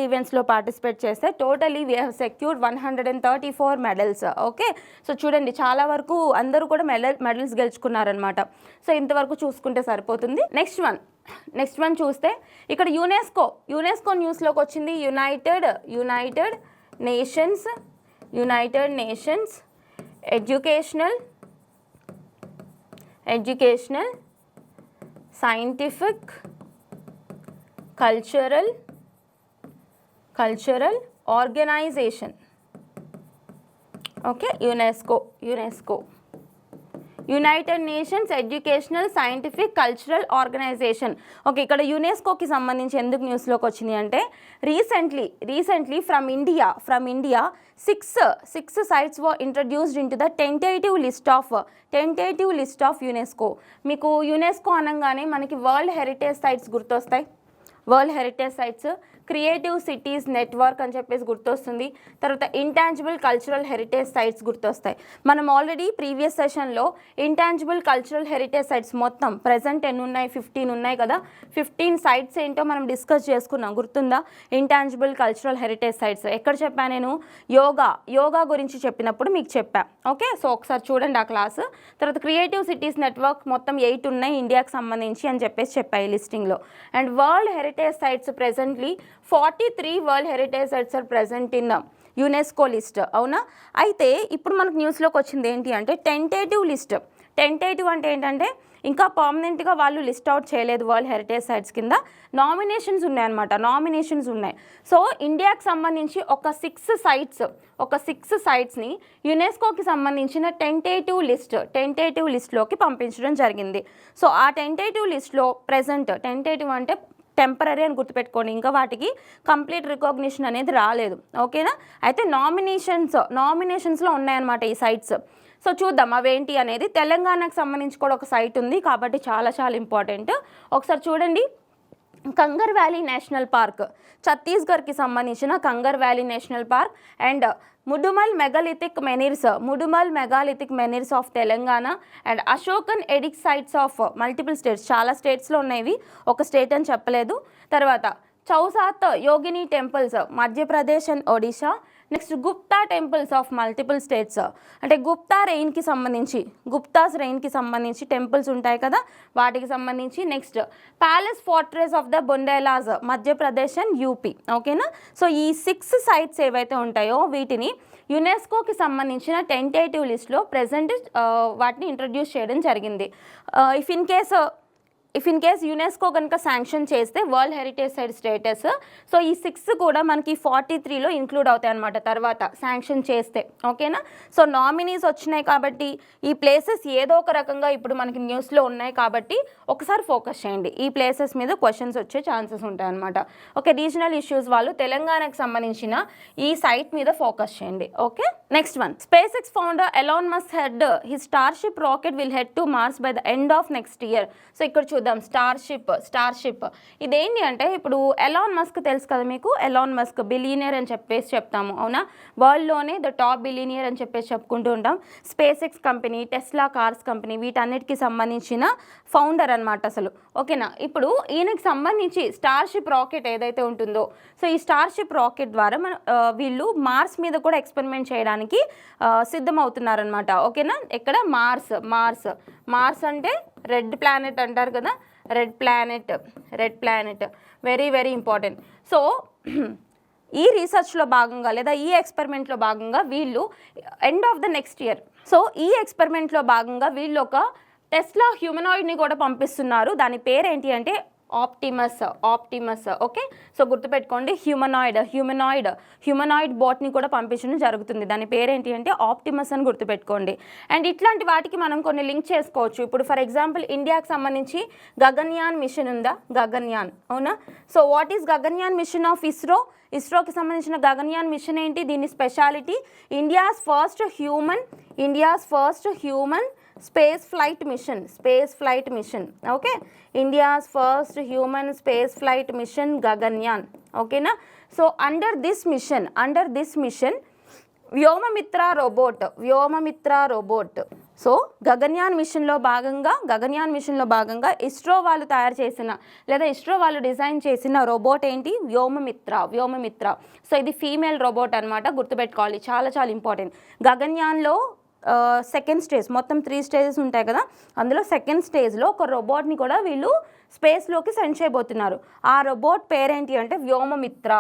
A: ఈవెంట్స్లో పార్టిసిపేట్ చేస్తే totally we have secured 134 medals. Okay, so చూడండి చాలా వరకు అందరూ కూడా మెడల్స్ గెలుచుకున్నారనమాట. సో ఇంతవరకు చూసుకుంటే సరిపోతుంది. నెక్స్ట్ వన్ చూస్తే ఇక్కడ యునెస్కో న్యూస్లోకి వచ్చింది. United Nations Educational Scientific Cultural Organisation. Okay, UNESCO United Nations Educational Scientific Cultural Organisation. Okay, ఇక్కడ యునెస్కోకి సంబంధించి ఎందుకు న్యూస్లోకి వచ్చింది అంటే recently from India six sites were introduced into the tentative list of UNESCO. మీకు యునెస్కో అనగానే మనకి వరల్డ్ హెరిటేజ్ సైట్స్ గుర్తొస్తాయి. క్రియేటివ్ సిటీస్ నెట్వర్క్ అని చెప్పేసి గుర్తొస్తుంది. తర్వాత ఇంటాంజిబుల్ కల్చరల్ హెరిటేజ్ సైట్స్ గుర్తొస్తాయి. మనం ఆల్రెడీ ప్రీవియస్ సెషన్లో ఇంటాంజిబుల్ కల్చరల్ హెరిటేజ్ సైట్స్ మొత్తం ప్రెజెంట్ ఎన్ని ఉన్నాయి? 15 ఉన్నాయి కదా. 15 సైట్స్ ఏంటో మనం డిస్కస్ చేసుకున్నాం, గుర్తుందా? ఇంటాంజిబుల్ కల్చరల్ హెరిటేజ్ సైట్స్ ఎక్కడ చెప్పాను నేను? యోగా గురించి చెప్పినప్పుడు మీకు చెప్పా. ఓకే, సో ఒకసారి చూడండి ఆ క్లాస్. తర్వాత క్రియేటివ్ సిటీస్ నెట్వర్క్ మొత్తం 8 ఉన్నాయి ఇండియాకి సంబంధించి అని చెప్పేసి చెప్పాయి లిస్టింగ్లో. And world heritage sites presently 43 world heritage sites are present in UNESCO list. అవునా? అయితే ఇప్పుడు మనకు న్యూస్లోకి వచ్చింది ఏంటి అంటే టెంటేటివ్ అంటే ఏంటంటే ఇంకా పర్మనెంట్గా వాళ్ళు లిస్ట్ అవుట్ చేయలేదు వరల్డ్ హెరిటేజ్ సైట్స్ కింద. నామినేషన్స్ ఉన్నాయి. సో ఇండియాకి సంబంధించి ఒక 6 సైట్స్ని యునెస్కోకి సంబంధించిన టెంటేటివ్ లిస్ట్లోకి పంపించడం జరిగింది. సో ఆ టెంటేటివ్ లిస్ట్లో ప్రెజెంట్ టెంటేటివ్ అంటే టెంపరీ అని గుర్తుపెట్టుకోండి, ఇంకా వాటికి కంప్లీట్ రికగ్నిషన్ అనేది రాలేదు. ఓకేనా? అయితే నామినేషన్స్లో ఉన్నాయన్నమాట ఈ సైట్స్. సో చూద్దాం అవేంటి అనేది. తెలంగాణకు సంబంధించి కూడా ఒక సైట్ ఉంది కాబట్టి చాలా ఇంపార్టెంట్. ఒకసారి చూడండి, కంగర్ వ్యాలీ నేషనల్ పార్క్, ఛత్తీస్గఢ్కి సంబంధించిన Kanger Valley National Park. And Mudumal megalithic menhirs of Telangana. And Ashokan edict sites of multiple states, చాలా స్టేట్స్లో ఉన్నాయి, ఒక స్టేట్ అని చెప్పలేదు. తర్వాత Chausath Yogini temples Madhya Pradesh and Odisha. Next Gupta temples of multiple states, అంటే గుప్తాస్ రెయిన్కి సంబంధించి టెంపుల్స్ ఉంటాయి కదా, వాటికి సంబంధించి. Next palace fortress of the Bundelas Madhya Pradesh and UP. ఓకేనా? సో ఈ 6 సైట్స్ ఏవైతే ఉంటాయో వీటిని యునెస్కోకి సంబంధించిన టెంటేటివ్ లిస్ట్లో ప్రెజెంట్ వాటిని ఇంట్రడ్యూస్ చేయడం జరిగింది. If in case if in case UNESCO కనుక శాంక్షన్ చేస్తే world heritage site status, so ఈ 6 కూడా మనకి 43లో ఇంక్లూడ్ అవుతాయి అనమాట తర్వాత శాంక్షన్ చేస్తే. ఓకేనా? సో నామినీస్ వచ్చినాయి కాబట్టి ఈ ప్లేసెస్ ఏదో ఒక రకంగా ఇప్పుడు మనకి న్యూస్లో ఉన్నాయి కాబట్టి ఒకసారి ఫోకస్ చేయండి. ఈ ప్లేసెస్ మీద క్వశ్చన్స్ వచ్చే ఛాన్సెస్ ఉంటాయి అనమాట. ఓకే, రీజనల్ ఇష్యూస్ వాళ్ళు తెలంగాణకు సంబంధించిన ఈ సైట్ మీద ఫోకస్ చేయండి. Okay, next one, SpaceX founder Elon Musk head his Starship rocket will head to Mars by the end of next year. So ఇక్కడ చూద్దాం స్టార్షిప్ ఇదేంటి అంటే, ఇప్పుడు ఎలాన్ మస్క్ తెలుసు కదా మీకు, ఎలాన్ మస్క్ బిలియనియర్ అని చెప్పేసి చెప్తాము, అవునా? వరల్డ్లోనే ద టాప్ బిలియనియర్ అని చెప్పేసి చెప్పుకుంటూ ఉంటాం. Space X company, Tesla cars company, వీటన్నిటికీ సంబంధించిన ఫౌండర్ అనమాట అసలు. ఓకేనా? ఇప్పుడు ఈయనకి సంబంధించి స్టార్షిప్ రాకెట్ ఏదైతే ఉంటుందో, సో ఈ స్టార్షిప్ రాకెట్ ద్వారా వీళ్ళు మార్స్ మీద కూడా ఎక్స్పెరిమెంట్ చేయడానికి సిద్ధమవుతున్నారనమాట. ఓకేనా? ఎక్కడ? మార్స్ అంటే రెడ్ ప్లానెట్ అంటారు కదా, red planet very very important. So ఈ రీసెర్చ్లో భాగంగా లేదా ఈ ఎక్స్పెరిమెంట్లో భాగంగా వీళ్ళు end of the next year, so ఈ ఎక్స్పెరిమెంట్లో భాగంగా వీళ్ళు ఒక టెస్లా హ్యూమనాయిడ్ని కూడా పంపిస్తున్నారు. దాని పేరేంటి అంటే ఆప్టిమస్. ఓకే, సో గుర్తుపెట్టుకోండి, హ్యూమనాయిడ్ బోట్ని కూడా పంపించడం జరుగుతుంది. దాని పేరేంటి అంటే ఆప్టిమస్ అని గుర్తుపెట్టుకోండి. అండ్ ఇట్లాంటి వాటికి మనం కొన్ని లింక్ చేసుకోవచ్చు. ఇప్పుడు ఫర్ ఎగ్జాంపుల్ ఇండియాకి సంబంధించి గగన్యాన్ మిషన్ ఉందా, గగన్యాన్, అవునా? So what is Gaganyaan mission of ఇస్రోకి సంబంధించిన గగన్యాన్ మిషన్ ఏంటి? దీని speciality India's first human space flight mission. Okay, India's first human space flight mission Gaganyaan. ఓకేనా? So under this mission Vyommitra robot. So Gaganyaan మిషన్లో భాగంగా ఇస్రో వాళ్ళు తయారు చేసిన లేదా ఇస్రో వాళ్ళు డిజైన్ చేసిన రోబోట్ ఏంటి? వ్యోమమిత్ర. సో ఇది ఫీమేల్ రోబోట్ అనమాట, గుర్తుపెట్టుకోవాలి, చాలా చాలా ఇంపార్టెంట్. గగన్యాన్లో సెకండ్ స్టేజ్, మొత్తం 3 స్టేజెస్ ఉంటాయి కదా, అందులో సెకండ్ స్టేజ్లో ఒక రోబోట్ని కూడా వీళ్ళు స్పేస్లోకి సెండ్ చేయబోతున్నారు. ఆ రోబోట్ పేరేంటి అంటే వ్యోమమిత్ర.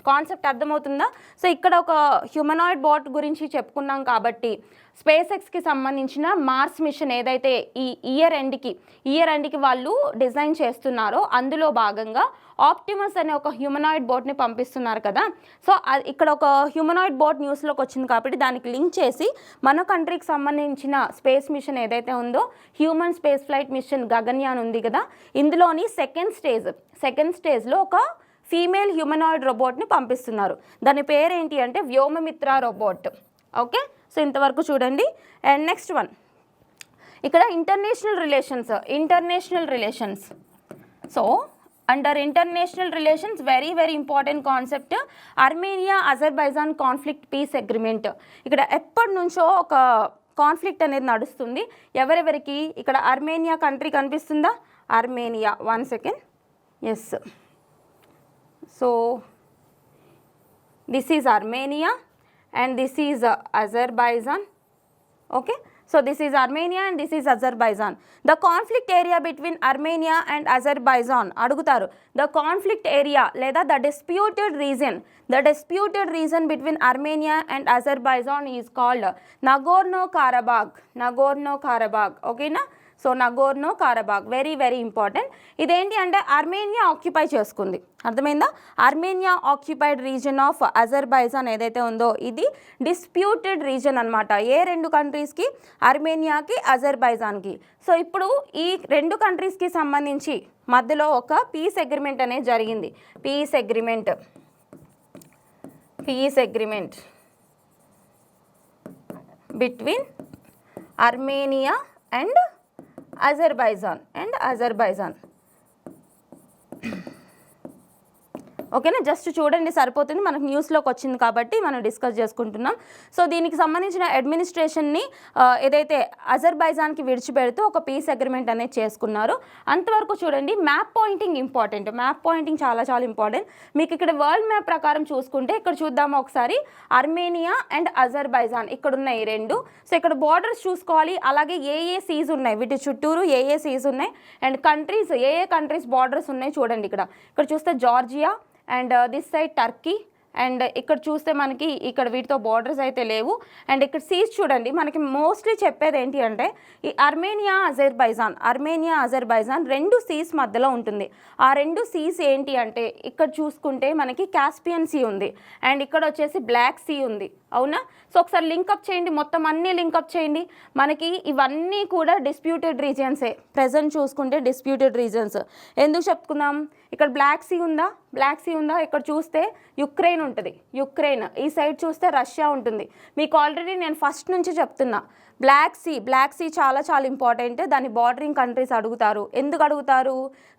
A: కాన్సెప్ట్ అర్థమవుతుందా? సో ఇక్కడ ఒక హ్యూమనాయిడ్ బోట్ గురించి చెప్పుకున్నాం కాబట్టి స్పేస్ ఎక్స్కి సంబంధించిన మార్స్ మిషన్ ఏదైతే ఈ ఇయర్ ఎండ్కి వాళ్ళు డిజైన్ చేస్తున్నారో అందులో భాగంగా ఆప్టిమస్ అనే ఒక హ్యూమనాయిడ్ బోట్ని పంపిస్తున్నారు కదా. సో ఇక్కడ ఒక హ్యూమనాయిడ్ బోట్ న్యూస్లోకి వచ్చింది కాబట్టి దానికి లింక్ చేసి మన కంట్రీకి సంబంధించిన స్పేస్ మిషన్ ఏదైతే ఉందో human space flight mission Gaganyaan ఉంది కదా, ఇందులోని సెకండ్ స్టేజ్లో ఒక ఫీమేల్ హ్యూమనాయిడ్ రోబోట్ని పంపిస్తున్నారు. దాని పేరేంటి అంటే వ్యోమమిత్ర రోబోట్. ఓకే, సో ఇంతవరకు చూడండి. అండ్ నెక్స్ట్ వన్, ఇక్కడ international relations. So under international relations very very important concept Armenia Azerbaijan conflict peace agreement. ఇక్కడ ఎప్పటి నుంచో ఒక కాన్ఫ్లిక్ట్ అనేది నడుస్తుంది. ఎవరెవరికి? ఇక్కడ ఆర్మేనియా కంట్రీ కనిపిస్తుందా, Armenia, 1 second, yes. So this is Armenia and this is Azerbaijan. Okay, so this is Armenia and this is Azerbaijan. The conflict area between Armenia and Azerbaijan అడుగుతారు. The conflict area లేదా the disputed region between Armenia and Azerbaijan is called Nagorno-Karabakh. ఓకేనా? So Nagorno Karabakh very very important. ఇదేంటి అంటే Armenia occupy చేసుకుంది, అర్థమైందా? Armenia occupied region of Azerbaijan ఏదైతే ఉందో ఇది డిస్ప్యూటెడ్ రీజన్ అనమాట. ఏ 2 కంట్రీస్కి? ఆర్మేనియాకి, అజర్బైజాన్కి. సో ఇప్పుడు ఈ 2 కంట్రీస్కి సంబంధించి మధ్యలో ఒక పీస్ అగ్రిమెంట్ అనేది జరిగింది. Peace agreement between Armenia and Azerbaijan. ఓకేనా? జస్ట్ చూడండి సరిపోతుంది, మనకు న్యూస్లోకి వచ్చింది కాబట్టి మనం డిస్కస్ చేసుకుంటున్నాం. సో దీనికి సంబంధించిన అడ్మినిస్ట్రేషన్ని ఏదైతే అజర్బైజాన్కి విడిచిపెడుతూ ఒక పీస్ అగ్రిమెంట్ అనేది చేసుకున్నారు. అంతవరకు చూడండి. మ్యాప్ పాయింటింగ్ ఇంపార్టెంట్, చాలా చాలా ఇంపార్టెంట్. మీకు ఇక్కడ వరల్డ్ మ్యాప్ ప్రకారం చూసుకుంటే ఇక్కడ చూద్దాము ఒకసారి, ఆర్మేనియా అండ్ అజర్బైజాన్ ఇక్కడ ఉన్నాయి 2. సో ఇక్కడ బార్డర్స్ చూసుకోవాలి, అలాగే ఏ సీజ్ ఉన్నాయి, వీటి చుట్టూరు ఏ సీజ్ ఉన్నాయి, and countries A countries borders ఉన్నాయి చూడండి. ఇక్కడ చూస్తే Georgia, and this side Turkey, and ఇక్కడ చూస్తే మనకి ఇక్కడ వీటితో బార్డర్స్ అయితే లేవు. అండ్ ఇక్కడ సీస్ చూడండి, మనకి మోస్ట్లీ చెప్పేది ఏంటి అంటే ఈ అర్మేనియా అజర్బైజాన్ 2 సీస్ మధ్యలో ఉంటుంది. ఆ 2 సీస్ ఏంటి అంటే ఇక్కడ చూసుకుంటే మనకి కాస్పియన్ సీ ఉంది అండ్ ఇక్కడ వచ్చేసి బ్లాక్ సీ ఉంది, అవునా? సో ఒకసారి లింకప్ చేయండి, మొత్తం అన్నీ లింకప్ చేయండి. మనకి ఇవన్నీ కూడా డిస్ప్యూటెడ్ రీజియన్సే. ప్రజెంట్ చూసుకుంటే డిస్ప్యూటెడ్ రీజియన్స్. ఎందుకు చెప్పుకుందాం, ఇక్కడ బ్లాక్ సీ ఉందా, ఇక్కడ చూస్తే యుక్రెయిన్ ఉంటుంది, ఈ సైడ్ చూస్తే రష్యా ఉంటుంది. మీకు ఆల్రెడీ నేను ఫస్ట్ నుంచి చెప్తున్నా, బ్లాక్ సీ చాలా ఇంపార్టెంట్. దాని బార్డరింగ్ కంట్రీస్ అడుగుతారు. ఎందుకు అడుగుతారు?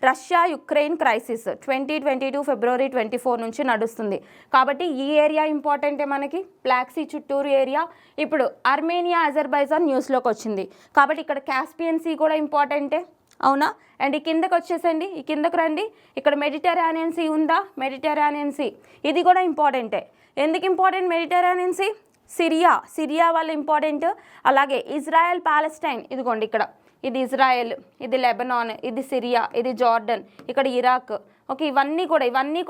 A: రష్యా యుక్రెయిన్ క్రైసిస్ 2022 ఫిబ్రవరి 24 నుంచి నడుస్తుంది కాబట్టి ఈ ఏరియా ఇంపార్టెంటే మనకి, బ్లాక్ సీ చుట్టూరు ఏరియా. ఇప్పుడు అర్మేనియా అజర్బైజాన్ న్యూస్లోకి వచ్చింది కాబట్టి ఇక్కడ కాస్పియన్ సీ కూడా ఇంపార్టెంటే, అవునా? అండ్ ఈ కిందకు వచ్చేసండి, ఈ కిందకు రండి, ఇక్కడ మెడిటరేనియన్ సీ ఉందా, మెడిటరేనియన్ సీ ఇది కూడా ఇంపార్టెంటే. ఎందుకు ఇంపార్టెంట్ మెడిటరేనియన్ సీ? సిరియా వాళ్ళ ఇంపార్టెంట్. అలాగే ఇజ్రాయెల్ పాలెస్టైన్, ఇదిగోండి ఇక్కడ ఇది ఇజ్రాయెల్, ఇది లెబనాన్, ఇది సిరియా, ఇది జార్డన్, ఇక్కడ ఇరాక్. ఓకే, ఇవన్నీ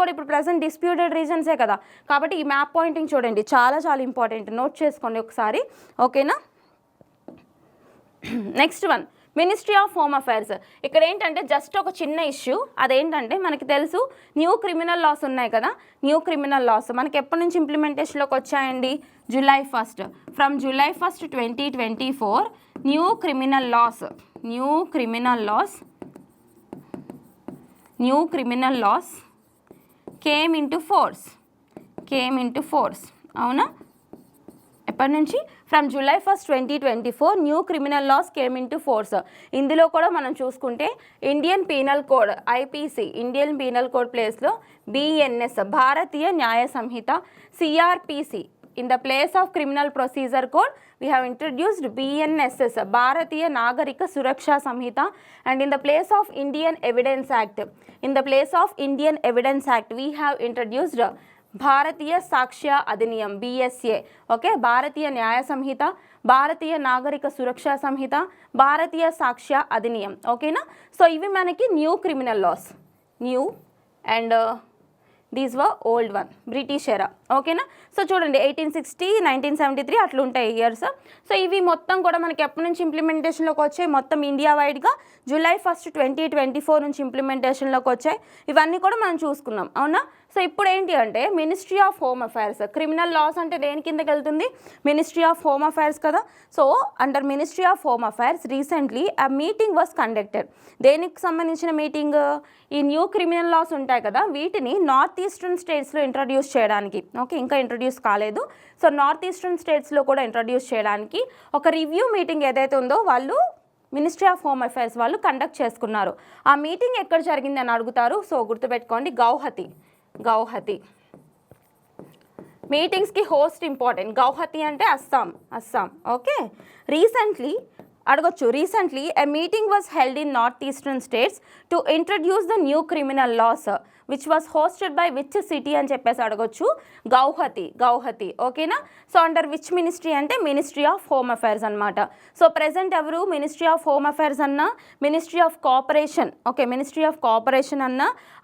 A: కూడా ఇప్పుడు ప్రజెంట్ డిస్ప్యూటెడ్ రీజన్సే కదా. కాబట్టి ఈ మ్యాప్ పాయింటింగ్ చూడండి, చాలా ఇంపార్టెంట్. నోట్ చేసుకోండి ఒకసారి, ఓకేనా? Next one, ministry of Home affairs. ఇక్కడ ఏంటంటే జస్ట్ ఒక చిన్న ఇష్యూ. అదేంటంటే మనకి తెలుసు న్యూ క్రిమినల్ లాస్ ఉన్నాయి కదా, న్యూ క్రిమినల్ లాస్ మనకి ఎప్పటి నుంచి ఇంప్లిమెంటేషన్లోకి వచ్చాయండి? July 1st. From July 1st 2024 new criminal laws came into force, అవునా? ఎప్పటి నుంచి? From July 1st 2024 new criminal laws came into force. ఇందులో కూడా మనం చూసుకుంటే Indian penal code IPC, Indian penal code ప్లేస్లో BNS Bharatiya Nyaya Samhita, CRPC in the place of criminal procedure code we have introduced BNSS Bharatiya Nagarik Suraksha Samhita. and in the place of Indian Evidence Act we have introduced Bharatiya Sakshya Adhiniyam BSA. Okay, Bharatiya Nyaya Sanhita, Bharatiya Nagarik సురక్షా సంహిత, భారతీయ సాక్ష్య అధినియం. ఓకేనా? So ఇవి మనకి new criminal laws, new and these were old one, British ఎరా. ఓకేనా? So చూడండి 1860, 1973 అట్లా ఉంటాయి years. So ఇవి మొత్తం కూడా మనకి ఎప్పటి నుంచి ఇంప్లిమెంటేషన్లోకి వచ్చాయి? మొత్తం ఇండియా వైడ్గా July 1st 2024 నుంచి ఇంప్లిమెంటేషన్లోకి వచ్చాయి. ఇవన్నీ కూడా మనం చూసుకున్నాం, అవునా? సో ఇప్పుడు ఏంటి అంటే ministry of Home affairs, criminal laws అంటే దేని కిందకి వెళ్తుంది? మినిస్ట్రీ ఆఫ్ హోమ్ అఫైర్స్ కదా. So under ministry of Home affairs recently a meeting was conducted. దేనికి సంబంధించిన మీటింగ్? ఈ న్యూ క్రిమినల్ లాస్ ఉంటాయి కదా, వీటిని నార్త్ ఈస్టర్న్ స్టేట్స్లో ఇంట్రడ్యూస్ చేయడానికి. ఓకే, ఇంకా ఇంట్రడ్యూస్ కాలేదు. సో నార్త్ ఈస్టర్న్ స్టేట్స్లో కూడా ఇంట్రడ్యూస్ చేయడానికి ఒక రివ్యూ మీటింగ్ ఏదైతే ఉందో వాళ్ళు మినిస్ట్రీ ఆఫ్ హోమ్ అఫైర్స్ వాళ్ళు కండక్ట్ చేసుకున్నారు. ఆ మీటింగ్ ఎక్కడ జరిగింది అని అడుగుతారు. సో గుర్తుపెట్టుకోండి, గౌహతి. మీటింగ్స్కి హోస్ట్ ఇంపార్టెంట్. గౌహతి అంటే Assam. Okay, recently a meeting was held in northeastern states to introduce the new criminal laws which was hosted by which city అని చెప్పేసి అడగొచ్చు. గౌహతి. ఓకేనా? సో అండర్ విచ్ మినిస్ట్రీ అంటే మినిస్ట్రీ ఆఫ్ హోమ్ అఫైర్స్ అనమాట. So present ఎవరు ministry of Home affairs అన్న ministry of cooperation, okay, ministry of cooperation అన్న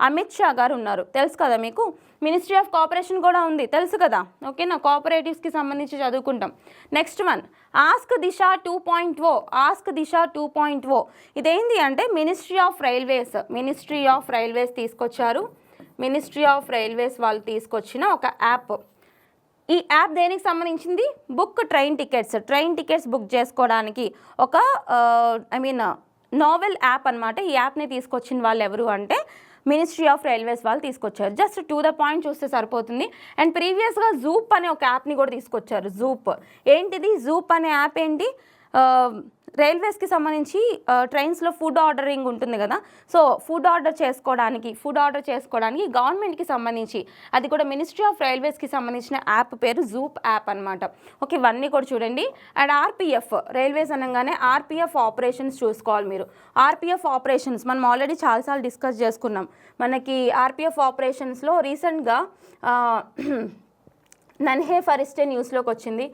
A: అమిత్ షా గారు ఉన్నారు. తెలుసు కదా మీకు. మినిస్ట్రీ ఆఫ్ కోఆపరేషన్ కూడా ఉంది, తెలుసు కదా. ఓకేనా? కోఆపరేటివ్స్కి సంబంధించి చదువుకుంటాం. నెక్స్ట్ వన్, ఆస్క్ దిశ 2.0. ఇదేంటి అంటే మినిస్ట్రీ ఆఫ్ రైల్వేస్ తీసుకొచ్చారు. మినిస్ట్రీ ఆఫ్ రైల్వేస్ వాళ్ళు తీసుకొచ్చిన ఒక యాప్. ఈ యాప్ దేనికి సంబంధించింది? బుక్ ట్రైన్ టికెట్స్ బుక్ చేసుకోవడానికి ఒక నోవెల్ యాప్ అనమాట. ఈ యాప్ని తీసుకొచ్చిన వాళ్ళు ఎవరు అంటే మినిస్ట్రీ ఆఫ్ రైల్వేస్ వాళ్ళు తీసుకొచ్చారు. జస్ట్ టు ద పాయింట్ చూస్తే సరిపోతుంది. అండ్ ప్రీవియస్గా జూప్ అనే ఒక యాప్ని కూడా తీసుకొచ్చారు. ఏంటిది జూప్ అనే యాప్? ఏంటి? రైల్వేస్కి సంబంధించి ట్రైన్స్లో ఫుడ్ ఆర్డరింగ్ ఉంటుంది కదా. సో ఫుడ్ ఆర్డర్ చేసుకోవడానికి గవర్నమెంట్కి సంబంధించి, అది కూడా మినిస్ట్రీ ఆఫ్ రైల్వేస్కి సంబంధించిన యాప్ పేరు జూప్ యాప్ అనమాట. ఓకే, ఇవన్నీ కూడా చూడండి. అండ్ ఆర్పిఎఫ్, రైల్వేస్ అనగానే ఆర్పిఎఫ్ ఆపరేషన్స్ చూసుకోవాలి మీరు. ఆర్పిఎఫ్ ఆపరేషన్స్ మనం ఆల్రెడీ చాలాసార్లు డిస్కస్ చేసుకున్నాం. మనకి ఆర్పిఎఫ్ ఆపరేషన్స్లో రీసెంట్గా నన్హే ఫరిస్టే న్యూస్లోకి వచ్చింది.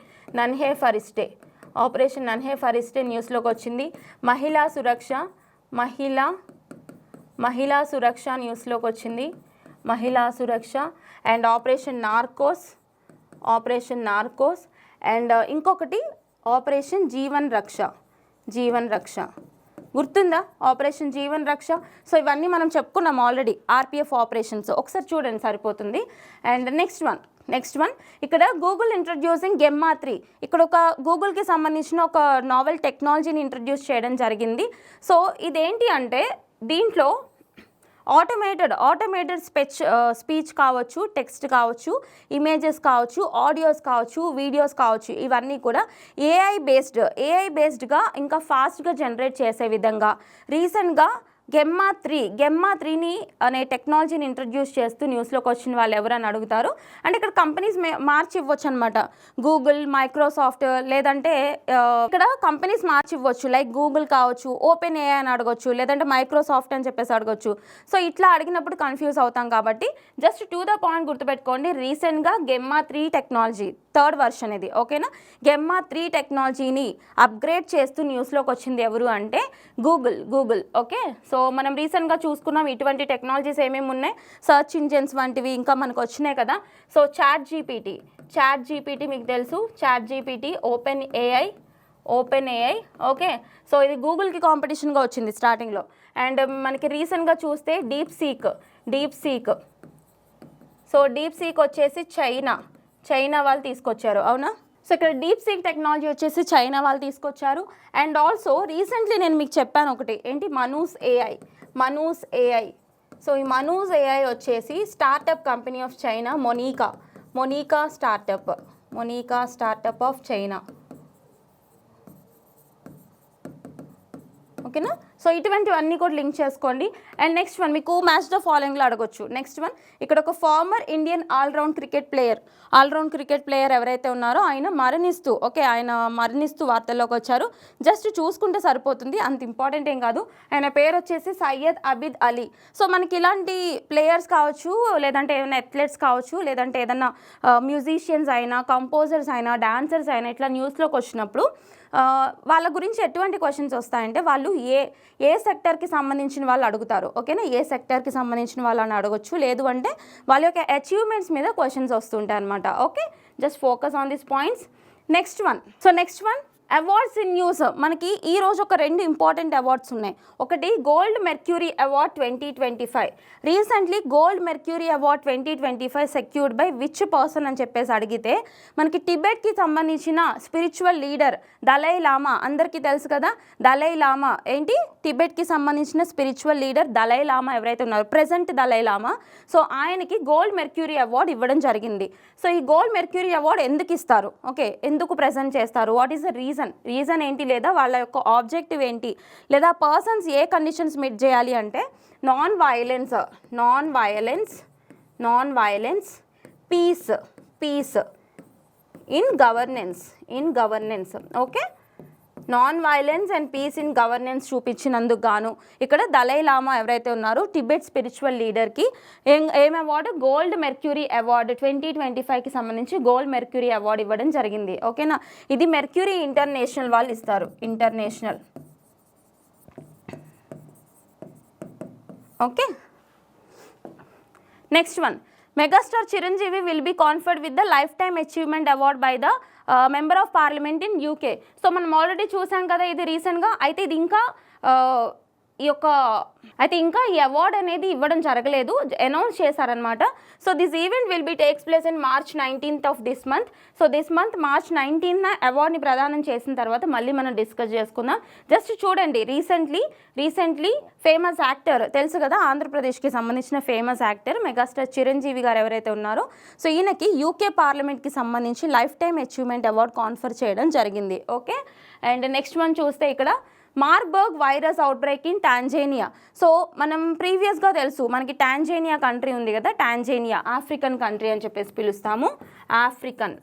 A: ఆపరేషన్ నన్హే ఫరిస్టే న్యూస్లోకి వచ్చింది. మహిళా సురక్ష న్యూస్లోకి వచ్చింది. మహిళా సురక్ష, అండ్ ఆపరేషన్ నార్కోస్, అండ్ ఇంకొకటి ఆపరేషన్ జీవన్ రక్ష గుర్తుందా? ఆపరేషన్ జీవన్ రక్ష. సో ఇవన్నీ మనం చెప్పుకున్నాం ఆల్రెడీ, ఆర్పిఎఫ్ ఆపరేషన్స్. ఒకసారి చూడండి సరిపోతుంది. అండ్ నెక్స్ట్ వన్ ఇక్కడ గూగుల్ ఇంట్రడ్యూసింగ్ గెమ్మా 3. ఇక్కడ ఒక గూగుల్కి సంబంధించిన ఒక నావెల్ టెక్నాలజీని ఇంట్రడ్యూస్ చేయడం జరిగింది. సో ఇదేంటి అంటే దీంట్లో ఆటోమేటెడ్ స్పీచ్ కావచ్చు, టెక్స్ట్ కావచ్చు, ఇమేజెస్ కావచ్చు, ఆడియోస్ కావచ్చు, వీడియోస్ కావచ్చు, ఇవన్నీ కూడా ఏఐ బేస్డ్గా ఇంకా ఫాస్ట్గా జనరేట్ చేసే విధంగా రీసెంట్గా గెమ్మా 3ని అనే టెక్నాలజీని ఇంట్రడ్యూస్ చేస్తూ న్యూస్లోకి వచ్చిన వాళ్ళు ఎవరని అడుగుతారు. అంటే ఇక్కడ కంపెనీస్ మార్చి ఇవ్వచ్చు అనమాట. గూగుల్, మైక్రోసాఫ్ట్, లేదంటే ఇక్కడ కంపెనీస్ మార్చి ఇవ్వచ్చు. లైక్ గూగుల్ కావచ్చు, ఓపెన్ ఏఐ అని అడగొచ్చు, లేదంటే మైక్రోసాఫ్ట్ అని చెప్పేసి అడగొచ్చు. సో ఇట్లా అడిగినప్పుడు కన్ఫ్యూజ్ అవుతాం కాబట్టి జస్ట్ టు ద పాయింట్ గుర్తుపెట్టుకోండి. రీసెంట్గా గెమ్మా 3 టెక్నాలజీ 3rd వర్షన్ ఇది, ఓకేనా? గెమ్మా 3 టెక్నాలజీని అప్గ్రేడ్ చేస్తూ న్యూస్లోకి వచ్చింది ఎవరు అంటే గూగుల్. ఓకే, సో మనం రీసెంట్గా చూసుకున్నాం ఇటువంటి టెక్నాలజీస్ ఏమేమి ఉన్నాయి, సర్చ్ ఇంజిన్స్ వంటివి ఇంకా మనకు వచ్చినాయి కదా. సో చాట్ జీపీటీ మీకు తెలుసు, ChatGPT OpenAI. Okay, so ఇది గూగుల్కి కాంపిటీషన్గా వచ్చింది స్టార్టింగ్లో. అండ్ మనకి రీసెంట్గా చూస్తే DeepSeek. So DeepSeek వచ్చేసి చైనా వాళ్ళు తీసుకొచ్చారు, అవునా? సో ఇక్కడ డీప్ సీక్ టెక్నాలజీ వచ్చేసి చైనా వాళ్ళు తీసుకొచ్చారు. అండ్ ఆల్సో రీసెంట్లీ నేను మీకు చెప్పాను ఒకటి, ఏంటి, మనూస్ ఏఐ. సో ఈ మనూస్ ఏఐ వచ్చేసి startup company of China, Monica startup of China, ఓకేనా? సో ఇటువంటివన్నీ కూడా లింక్ చేసుకోండి. అండ్ నెక్స్ట్ వన్ మీకు మ్యాచ్ ద ఫాలోయింగ్లో అడగొచ్చు. నెక్స్ట్ వన్ ఇక్కడ ఒక former Indian all round cricket player ఎవరైతే ఉన్నారో ఆయన మరణిస్తూ వార్తల్లోకి వచ్చారు. జస్ట్ చూసుకుంటే సరిపోతుంది, అంత ఇంపార్టెంట్ ఏం కాదు. ఆయన పేరు వచ్చేసి సయ్యద్ అబిద్ అలీ. సో మనకి ఇలాంటి ప్లేయర్స్ కావచ్చు, లేదంటే ఏదైనా అథ్లెట్స్ కావచ్చు, లేదంటే ఏదైనా మ్యూజిషియన్స్ అయినా, కంపోజర్స్ అయినా, డాన్సర్స్ అయినా ఇట్లా న్యూస్లోకి వచ్చినప్పుడు వాళ్ళ గురించి ఎటువంటి క్వశ్చన్స్ వస్తాయంటే వాళ్ళు ఏ సెక్టర్కి సంబంధించిన వాళ్ళు అడుగుతారు, ఓకేనా? ఏ సెక్టర్కి సంబంధించిన వాళ్ళని అడగొచ్చు, లేదు అంటే వాళ్ళ యొక్క అచీవ్మెంట్స్ మీద క్వశ్చన్స్ వస్తుంటాయి అనమాట. Okay, just focus on this points. Next one awards in news. మనకి ఈరోజు ఒక 2 ఇంపార్టెంట్ అవార్డ్స్ ఉన్నాయి. ఒకటి gold mercury award 2025. Recently gold mercury award 2025 secured by which person అని చెప్పేసి అడిగితే మనకి టిబెట్కి సంబంధించిన స్పిరిచువల్ లీడర్ దలై లామా, అందరికీ తెలుసు కదా దలై లామా. ఏంటి, టిబెట్కి సంబంధించిన స్పిరిచువల్ లీడర్ దలై లామా ఎవరైతే ఉన్నారో, ప్రెజెంట్ దలై లామా. సో ఆయనకి గోల్డ్ మెర్క్యూరీ అవార్డ్ ఇవ్వడం జరిగింది. సో ఈ గోల్డ్ మెర్క్యూరీ అవార్డ్ ఎందుకు ఇస్తారు, ఓకే, ఎందుకు ప్రెజెంట్ చేస్తారు, వాట్ ఈస్ ద రీజన్ ఏంటి, లేదా వాళ్ళ యొక్క ఆబ్జెక్టివ్ ఏంటి, లేదా పర్సన్స్ ఏ కండిషన్స్ మీట్ చేయాలి అంటే non violence, peace in governance, okay, non violence and peace in governance చూపించినందుకు గాను ఇక్కడ దలై లామా ఎవరైతే ఉన్నారో టిబెట్ స్పిరిచువల్ లీడర్కి ఏం అవార్డు, గోల్డ్ మెర్క్యూరీ అవార్డు 2025కి సంబంధించి గోల్డ్ మెర్క్యూరీ అవార్డు ఇవ్వడం జరిగింది, ఓకేనా? ఇది మెర్క్యూరీ ఇంటర్నేషనల్ వాళ్ళు ఇస్తారు, international. Okay, next one megastar Chiranjeevi will be conferred with the lifetime achievement award by the member of parliament in UK. So మనం already చూసాం కదా ఇది రీసెంట్గా. అయితే ఇది ఇంకా ఈ అవార్డ్ అనేది ఇవ్వడం జరగలేదు, అనౌన్స్ చేశారనమాట. So this event will be takes place in March 19th of this month. So this month March 19th అవార్డ్ని ప్రదానం చేసిన తర్వాత మళ్ళీ మనం డిస్కస్ చేసుకుందాం. జస్ట్ చూడండి, రీసెంట్లీ ఫేమస్ యాక్టర్ తెలుసు కదా, ఆంధ్రప్రదేశ్కి సంబంధించిన ఫేమస్ యాక్టర్ మెగాస్టార్ చిరంజీవి గారు ఎవరైతే ఉన్నారో, సో ఈయనకి యూకే పార్లమెంట్కి సంబంధించి life time achievement award confer చేయడం జరిగింది, ఓకే? అండ్ నెక్స్ట్ వన్ చూస్తే ఇక్కడ Marburg virus outbreak in Tanzania. So మనం ప్రీవియస్గా తెలుసు మనకి టాంజానియా కంట్రీ ఉంది కదా, టాంజానియా ఆఫ్రికన్ కంట్రీ అని చెప్పేసి పిలుస్తాము. African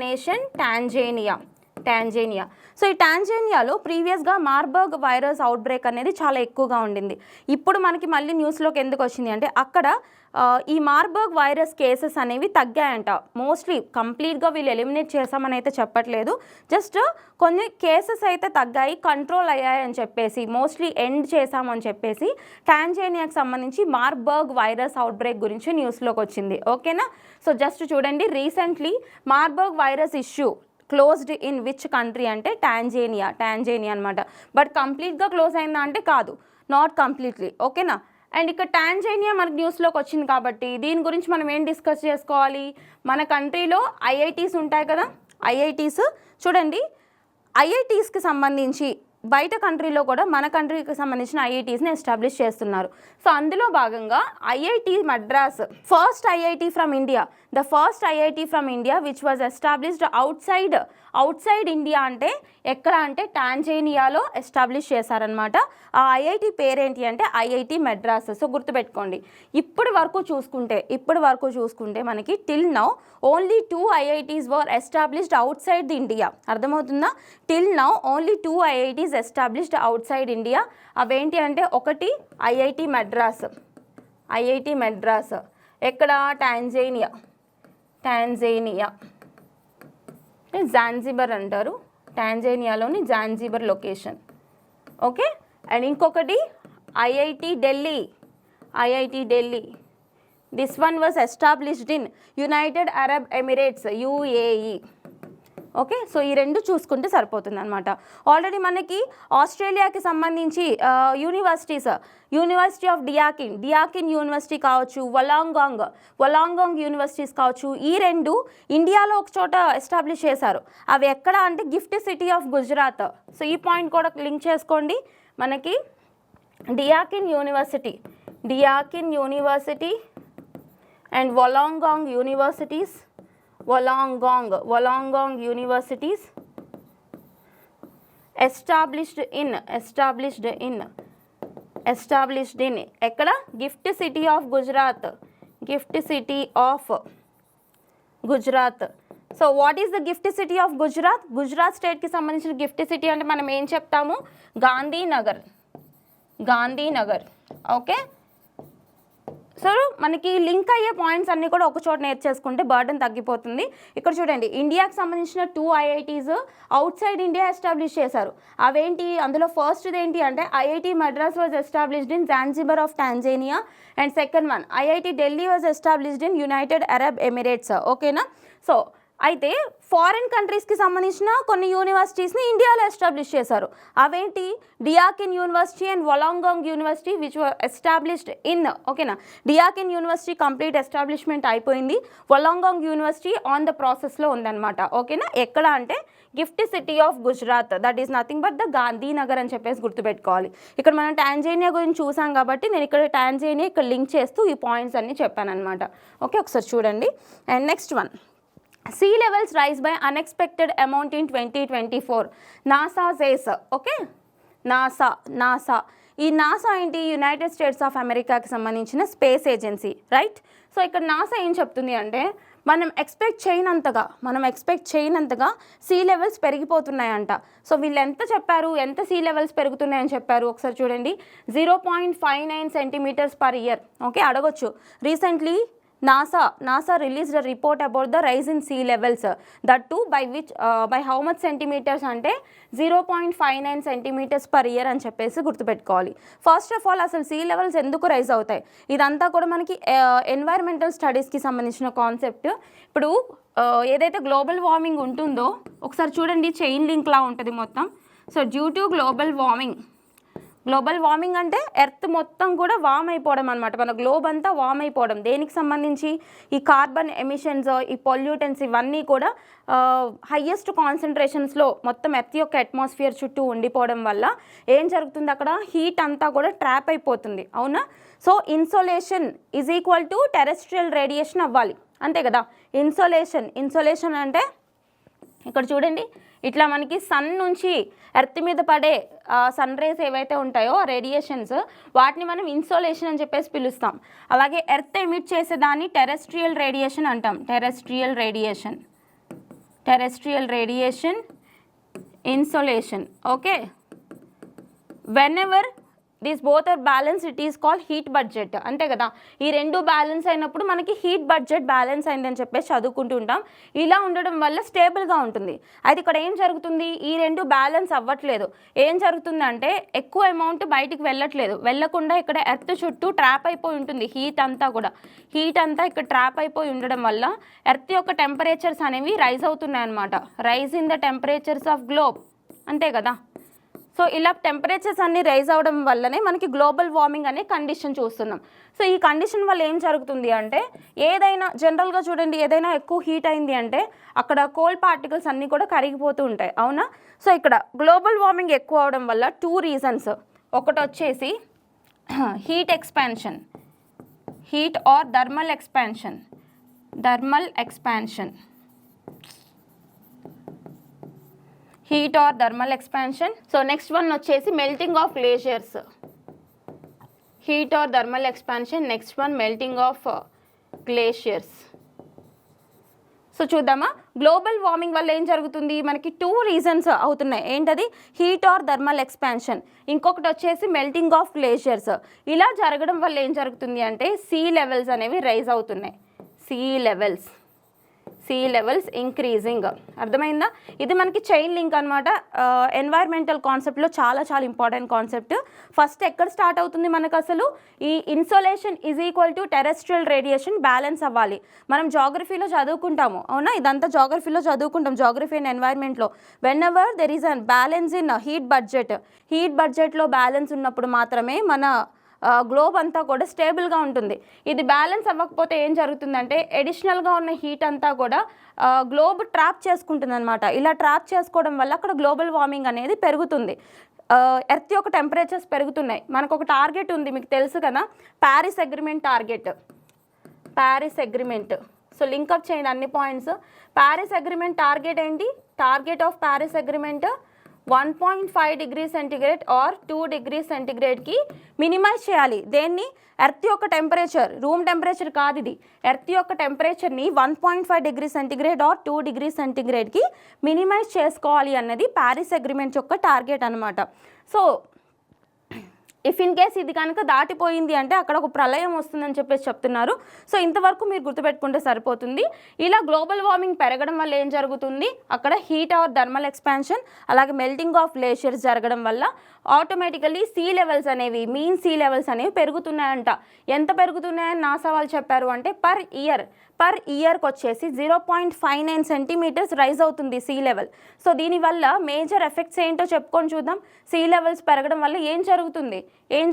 A: nation Tanzania. Tanzania. So ఈ టాంజానియాలో ప్రీవియస్గా మార్బర్గ్ వైరస్ అవుట్బ్రేక్ అనేది చాలా ఎక్కువగా ఉండింది. ఇప్పుడు మనకి మళ్ళీ న్యూస్లోకి ఎందుకు వచ్చింది అంటే అక్కడ ఈ మార్బర్గ్ వైరస్ కేసెస్ అనేవి తగ్గాయంట. మోస్ట్లీ కంప్లీట్గా వీళ్ళు ఎలిమినేట్ చేసామని అయితే చెప్పట్లేదు, జస్ట్ కొన్ని కేసెస్ అయితే తగ్గాయి, కంట్రోల్ అయ్యాయని చెప్పేసి, మోస్ట్లీ ఎండ్ చేసామని చెప్పేసి టాంజానియాకి సంబంధించి మార్బర్గ్ వైరస్ అవుట్బ్రేక్ గురించి న్యూస్లోకి వచ్చింది. ఓకేనా. సో జస్ట్ చూడండి, recently Marburg virus issue closed in which country అంటే టాంజానియా అనమాట. బట్ కంప్లీట్గా క్లోజ్ అయిందా అంటే కాదు, నాట్ కంప్లీట్లీ. ఓకేనా. అండ్ ఇక్కడ టాంజానియా మనకు న్యూస్లోకి వచ్చింది కాబట్టి దీని గురించి మనం ఏం డిస్కస్ చేసుకోవాలి. మన కంట్రీలో ఐఐటీస్ ఉంటాయి కదా, ఐఐటీస్ చూడండి, ఐఐటీస్కి సంబంధించి బయట కంట్రీలో కూడా మన కంట్రీకి సంబంధించిన ఐఐటీస్ని ఎస్టాబ్లిష్ చేస్తున్నారు. సో అందులో భాగంగా IIT Madras first IIT from India, the first IIT from India which was established outside India అంటే ఎక్కడ అంటే టాంజానియాలో ఎస్టాబ్లిష్ చేశారనమాట. ఆ ఐఐటి పేరేంటి అంటే ఐఐటి మద్రాస్. సో గుర్తుపెట్టుకోండి, ఇప్పటి వరకు చూసుకుంటే మనకి till now only 2 IITs were established outside the India. అర్థమవుతుందా? Till now only 2 IITs established outside India. అవేంటి అంటే ఒకటి ఐఐటి మద్రాస్ ఎక్కడ టాంజానియా జాంజిబర్ అంటారు, టాంజానియాలోని జాంజిబర్ లొకేషన్. ఓకే. అండ్ ఇంకొకటి IIT Delhi. This one was established in United Arab Emirates UAE. Okay. So ఈ రెండు చూసుకుంటే సరిపోతుంది అనమాట. ఆల్రెడీ మనకి ఆస్ట్రేలియాకి సంబంధించి యూనివర్సిటీ ఆఫ్ డియాకిన్ యూనివర్సిటీ కావచ్చు, వలాంగాంగ్ యూనివర్సిటీస్ కావచ్చు, ఈ రెండు ఇండియాలో ఒక చోట ఎస్టాబ్లిష్ చేశారు. అవి ఎక్కడ అంటే గిఫ్ట్ సిటీ ఆఫ్ గుజరాత్. సో ఈ పాయింట్ కూడా లింక్ చేసుకోండి. మనకి Deakin University and Wollongong Universities established in ఎక్కడ GIFT City of Gujarat. So what is the GIFT City of Gujarat స్టేట్కి సంబంధించిన గిఫ్ట్ సిటీ అంటే మనం ఏం చెప్తాము, గాంధీనగర్. ఓకే. సో మనకి లింక్ అయ్యే పాయింట్స్ అన్నీ కూడా ఒక చోట నేర్చేసుకుంటే బర్డెన్ తగ్గిపోతుంది. ఇక్కడ చూడండి, ఇండియాకి సంబంధించిన 2 ఐఐటీస్ అవుట్సైడ్ ఇండియా ఎస్టాబ్లిష్ చేశారు. అవేంటి, అందులో ఫస్ట్ది ఏంటి అంటే IIT Madras was established in Zanzibar of Tanzania. And second one IIT Delhi was established in United Arab Emirates. ఓకేనా. సో అయితే ఫారిన్ కంట్రీస్కి సంబంధించిన కొన్ని యూనివర్సిటీస్ని ఇండియాలో ఎస్టాబ్లిష్ చేశారు. అవేంటి, Deakin University and Wollongong University which were established in. ఓకేనా. డియాకిన్ యూనివర్సిటీ కంప్లీట్ ఎస్టాబ్లిష్మెంట్ అయిపోయింది, వలాంగాంగ్ యూనివర్సిటీ ఆన్ ద ప్రాసెస్లో ఉందన్నమాట. ఓకేనా. ఎక్కడ అంటే GIFT City of Gujarat, that is nothing but the Gandhinagar అని చెప్పేసి గుర్తుపెట్టుకోవాలి. ఇక్కడ మనం టాంజానియా గురించి చూసాం కాబట్టి నేను ఇక్కడ టాంజానియా ఇక్కడ లింక్ చేస్తూ ఈ పాయింట్స్ అన్నీ చెప్పాను అనమాట. ఓకే, ఒకసారి చూడండి. And next one, sea levels rise by unexpected amount in 2024. NASA says. Okay, NASA ఈ నాసా ఏంటి, యునైటెడ్ స్టేట్స్ ఆఫ్ అమెరికాకి సంబంధించిన స్పేస్ ఏజెన్సీ, రైట్. సో ఇక్కడ నాసా ఏం చెప్తుంది అంటే మనం ఎక్స్పెక్ట్ చేయనంతగా సీ లెవెల్స్ పెరిగిపోతున్నాయంట. సో వీళ్ళు ఎంత సీ లెవెల్స్ పెరుగుతున్నాయని చెప్పారు, ఒకసారి చూడండి. 0.59 సెంటీమీటర్స్ పర్ ఇయర్. ఓకే, అడగొచ్చు. Recently NASA released a report about the rise in sea levels, that too by how much centimeters అంటే 0.59 సెంటీమీటర్స్ పర్ ఇయర్ అని చెప్పేసి గుర్తుపెట్టుకోవాలి. ఫస్ట్ ఆఫ్ ఆల్ అసలు సీ లెవెల్స్ ఎందుకు రైజ్ అవుతాయి, ఇదంతా కూడా మనకి ఎన్వైర్మెంటల్ స్టడీస్కి సంబంధించిన కాన్సెప్ట్. ఇప్పుడు ఏదైతే గ్లోబల్ వార్మింగ్ ఉంటుందో ఒకసారి చూడండి, చైన్ లింక్లా ఉంటుంది మొత్తం. So due to global warming అంటే ఎర్త్ మొత్తం కూడా వార్మ్ అయిపోవడం అనమాట, మన గ్లోబ్ అంతా వార్మ్ అయిపోవడం. దేనికి సంబంధించి, ఈ కార్బన్ ఎమిషన్స్, ఈ పొల్యూటెన్స్ ఇవన్నీ కూడా హయ్యెస్ట్ కాన్సన్ట్రేషన్స్లో మొత్తం ఎర్త్ యొక్క అట్మాస్ఫియర్ చుట్టూ ఉండిపోవడం వల్ల ఏం జరుగుతుంది, అక్కడ హీట్ అంతా కూడా ట్రాప్ అయిపోతుంది. అవునా. So insolation is equal to terrestrial radiation అవ్వాలి, అంతే కదా. ఇన్సోలేషన్ అంటే ఇక్కడ చూడండి, ఇట్లా మనకి సన్ నుంచి ఎర్త్ మీద పడే సన్ రేస్ ఏవైతే ఉంటాయో రేడియేషన్స్, వాటిని మనం ఇన్సోలేషన్ అని చెప్పేసి పిలుస్తాం. అలాగే ఎర్త్ ఎమిట్ చేసేదాన్ని టెరెస్ట్రియల్ రేడియేషన్ అంటాం. Terrestrial radiation insolation. Okay, whenever these both are balance it is called heat budget. అంతే కదా, ఈ రెండు బ్యాలెన్స్ అయినప్పుడు మనకి హీట్ బడ్జెట్ బ్యాలెన్స్ అయిందని చెప్పేసి చదువుకుంటూ ఉంటాం. ఇలా ఉండడం వల్ల స్టేబుల్గా ఉంటుంది. అయితే ఇక్కడ ఏం జరుగుతుంది, ఈ రెండు బ్యాలెన్స్ అవ్వట్లేదు. ఏం జరుగుతుందంటే ఎక్కువ అమౌంట్ బయటికి వెళ్ళట్లేదు, వెళ్ళకుండా ఇక్కడ ఎర్త్ చుట్టూ ట్రాప్ అయిపోయి ఉంటుంది హీట్ అంతా కూడా. హీట్ అంతా ఇక్కడ ట్రాప్ అయిపోయి ఉండడం వల్ల ఎర్త్ యొక్క టెంపరేచర్స్ అనేవి రైజ్ అవుతున్నాయి అన్నమాట. Rise in the temperatures of globe. అంతే కదా. సో ఇలా టెంపరేచర్స్ అన్నీ రైజ్ అవ్వడం వల్లనే మనకి గ్లోబల్ వార్మింగ్ అనే కండిషన్ చూస్తున్నాం. సో ఈ కండిషన్ వల్ల ఏం జరుగుతుంది అంటే, ఏదైనా జనరల్గా చూడండి, ఏదైనా ఎక్కువ హీట్ అయింది అంటే అక్కడ కోల్డ్ పార్టికల్స్ అన్నీ కూడా కరిగిపోతూ ఉంటాయి, అవునా. సో ఇక్కడ గ్లోబల్ వార్మింగ్ ఎక్కువ అవడం వల్ల 2 రీజన్స్. ఒకటి వచ్చేసి heat expansion, heat or thermal expansion, heat or thermal expansion. So next one వచ్చేసి melting of glaciers, heat or thermal expansion. Next one melting of glaciers. So చూద్దామా, గ్లోబల్ వార్మింగ్ వల్ల ఏం జరుగుతుంది, మనకి 2 రీజన్స్ అవుతున్నాయి. ఏంటది, హీట్ ఆర్ థర్మల్ ఎక్స్పాన్షన్, ఇంకొకటి వచ్చేసి మెల్టింగ్ ఆఫ్ గ్లేషియర్స్. ఇలా జరగడం వల్ల ఏం జరుగుతుంది అంటే సీ లెవెల్స్ అనేవి రైజ్ అవుతున్నాయి. Sea levels increasing. అర్థమైందా, ఇది మనకి చైన్ లింక్ అనమాట. ఎన్వైర్మెంటల్ కాన్సెప్ట్లో చాలా ఇంపార్టెంట్ కాన్సెప్ట్. ఫస్ట్ ఎక్కడ స్టార్ట్ అవుతుంది మనకు, అసలు ఈ insolation is equal to terrestrial radiation balance అవ్వాలి. మనం జాగ్రఫీలో చదువుకుంటాము, అవునా, ఇదంతా జాగ్రఫీలో చదువుకుంటాం, జాగ్రఫీ అండ్ ఎన్వైర్మెంట్లో. Whenever there is unbalance in heat బడ్జెట్లో బ్యాలెన్స్ ఉన్నప్పుడు మాత్రమే మన గ్లోబ్ అంతా కూడా స్టేబుల్గా ఉంటుంది. ఇది బ్యాలెన్స్ అవ్వకపోతే ఏం జరుగుతుందంటే ఎడిషనల్గా ఉన్న హీట్ అంతా కూడా గ్లోబ్ ట్రాప్ చేసుకుంటుంది అనమాట. ఇలా ట్రాప్ చేసుకోవడం వల్ల అక్కడ గ్లోబల్ వార్మింగ్ అనేది పెరుగుతుంది. ఎర్త్ యొక్క టెంపరేచర్స్ పెరుగుతున్నాయి. మనకు ఒక టార్గెట్ ఉంది, మీకు తెలుసు కదా, ప్యారిస్ అగ్రిమెంట్. సో లింకప్ చేయండి అన్ని పాయింట్స్. ప్యారిస్ అగ్రిమెంట్ టార్గెట్ ఏంటి, target of Paris agreement 1.5 degree centigrade or 2 degree సెంటిగ్రేడ్కి మినిమైజ్ చేయాలి. దేన్ని, ఎర్త్ యొక్క టెంపరేచర్, రూమ్ టెంపరేచర్ కాదు ఇది, ఎర్త్ యొక్క టెంపరేచర్ని 1.5 డిగ్రీ సెంటిగ్రేడ్ ఆర్ 2 డిగ్రీ సెంటిగ్రేడ్కి మినిమైజ్ చేసుకోవాలి అన్నది ప్యారిస్ అగ్రిమెంట్ యొక్క టార్గెట్ అనమాట. సో ఇఫ్ ఇన్ కేస్ ఇది కనుక దాటిపోయింది అంటే అక్కడ ఒక ప్రళయం వస్తుందని చెప్పేసి చెప్తున్నారు. సో ఇంతవరకు మీరు గుర్తుపెట్టుకుంటే సరిపోతుంది. ఇలా గ్లోబల్ వార్మింగ్ పెరగడం వల్ల ఏం జరుగుతుంది, అక్కడ హీట్ ఆర్ థర్మల్ ఎక్స్పాన్షన్, అలాగే మెల్టింగ్ ఆఫ్ గ్లేషియర్స్ జరగడం వల్ల ఆటోమేటికలీ సీ లెవెల్స్ అనేవి, మీన్ సీ లెవెల్స్ అనేవి పెరుగుతున్నాయంట. ఎంత పెరుగుతున్నాయని నాసా వాళ్ళు చెప్పారు అంటే పర్ ఇయర్కి వచ్చేసి 0.59 సెంటీమీటర్స్ రైజ్ అవుతుంది సీ లెవెల్. సో దీనివల్ల మేజర్ ఎఫెక్ట్స్ ఏంటో చెప్పుకొని చూద్దాం. సీ లెవెల్స్ పెరగడం వల్ల ఏం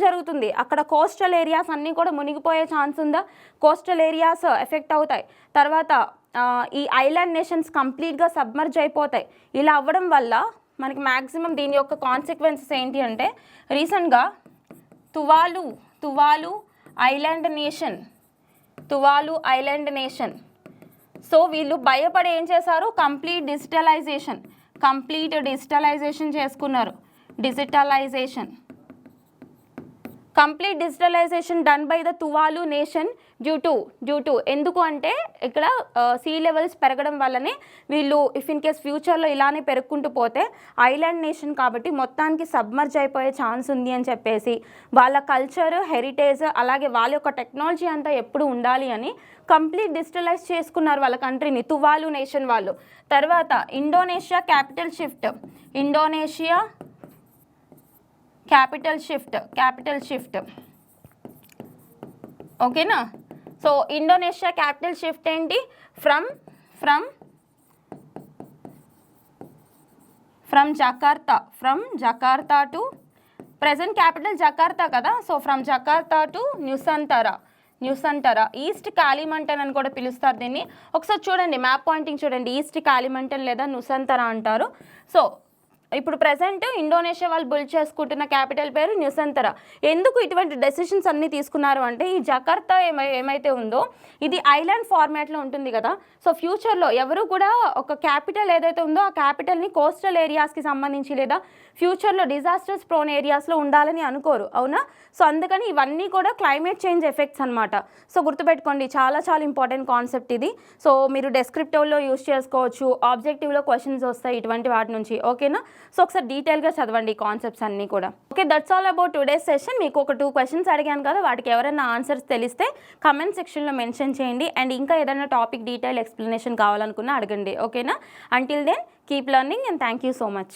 A: జరుగుతుంది, అక్కడ కోస్టల్ ఏరియాస్ అన్నీ కూడా మునిగిపోయే ఛాన్స్ ఉందా, కోస్టల్ ఏరియాస్ ఎఫెక్ట్ అవుతాయి. తర్వాత ఈ ఐలాండ్ నేషన్స్ కంప్లీట్గా సబ్మర్జ్ అయిపోతాయి. ఇలా అవ్వడం వల్ల మనకి మ్యాక్సిమం దీని యొక్క కాన్సిక్వెన్సెస్ ఏంటి అంటే, రీసెంట్గా తువాలు ఐలాండ్ నేషన్. సో వీళ్ళు భయపడి ఏం చేశారు, కంప్లీట్ డిజిటలైజేషన్ చేసుకున్నారు. Complete digitalisation done by the Tuvalu nation due to ఎందుకు అంటే ఇక్కడ సీ లెవెల్స్ పెరగడం వల్లనే వీళ్ళు ఇఫ్ ఇన్ కేస్ ఫ్యూచర్లో ఇలానే పెరుగుకుంటూ పోతే ఐలాండ్ నేషన్ కాబట్టి మొత్తానికి సబ్మర్జ్ అయిపోయే ఛాన్స్ ఉంది అని చెప్పేసి వాళ్ళ కల్చర్, హెరిటేజ్, అలాగే వాళ్ళ యొక్క టెక్నాలజీ అంతా ఎప్పుడు ఉండాలి అని కంప్లీట్ డిజిటలైజ్ చేసుకున్నారు వాళ్ళ కంట్రీని, తువాలు నేషన్ వాళ్ళు. తర్వాత ఇండోనేషియా క్యాపిటల్ షిఫ్ట్ ఓకేనా. సో ఇండోనేషియా క్యాపిటల్ షిఫ్ట్ ఏంటి, from Jakarta to present capital Jakarta కదా. So from Jakarta to Nusantara, East Kalimantan అని కూడా పిలుస్తారు దీన్ని. ఒకసారి చూడండి మ్యాప్ పాయింటింగ్ చూడండి, ఈస్ట్ కాలిమంటన్ లేదా నుసంతరా అంటారు. సో ఇప్పుడు ప్రజెంట్ ఇండోనేషియా వాళ్ళు బిల్డ్ చేసుకుంటున్న క్యాపిటల్ పేరు న్యూసంతరా. ఎందుకు ఇటువంటి డెసిషన్స్ అన్నీ తీసుకున్నారు అంటే, ఈ జకార్తా ఏమైతే ఉందో ఇది ఐలాండ్ ఫార్మాట్లో ఉంటుంది కదా. సో ఫ్యూచర్లో ఎవరు కూడా ఒక క్యాపిటల్ ఏదైతే ఉందో ఆ క్యాపిటల్ని కోస్టల్ ఏరియాస్కి సంబంధించి లేదా ఫ్యూచర్లో డిజాస్టర్స్ ప్రోన్ ఏరియాస్లో ఉండాలని అనుకోరు, అవునా. సో అందుకని ఇవన్నీ కూడా క్లైమేట్ చేంజ్ ఎఫెక్ట్స్ అనమాట. సో గుర్తుపెట్టుకోండి, చాలా ఇంపార్టెంట్ కాన్సెప్ట్ ఇది. సో మీరు డెస్క్రిప్టివ్లో యూజ్ చేసుకోవచ్చు, ఆబ్జెక్టివ్లో క్వశ్చన్స్ వస్తాయి ఇటువంటి వాటి నుంచి, ఓకేనా. సో ఒకసారి డీటెయిల్గా చదవండి ఈ కాన్సెప్ట్స్ అన్నీ కూడా. Okay, that's all about today's session. మీకు ఒక 2 క్వశ్చన్స్ అడిగాను కదా, వాటికి ఎవరైనా ఆన్సర్స్ తెలిస్తే కమెంట్ సెక్షన్లో మెన్షన్ చేయండి. అండ్ ఇంకా ఏదైనా టాపిక్ డీటెయిల్ ఎక్స్ప్లెనేషన్ కావాలనుకున్నా అడగండి. ఓకేనా? Until then keep learning and thank you so much.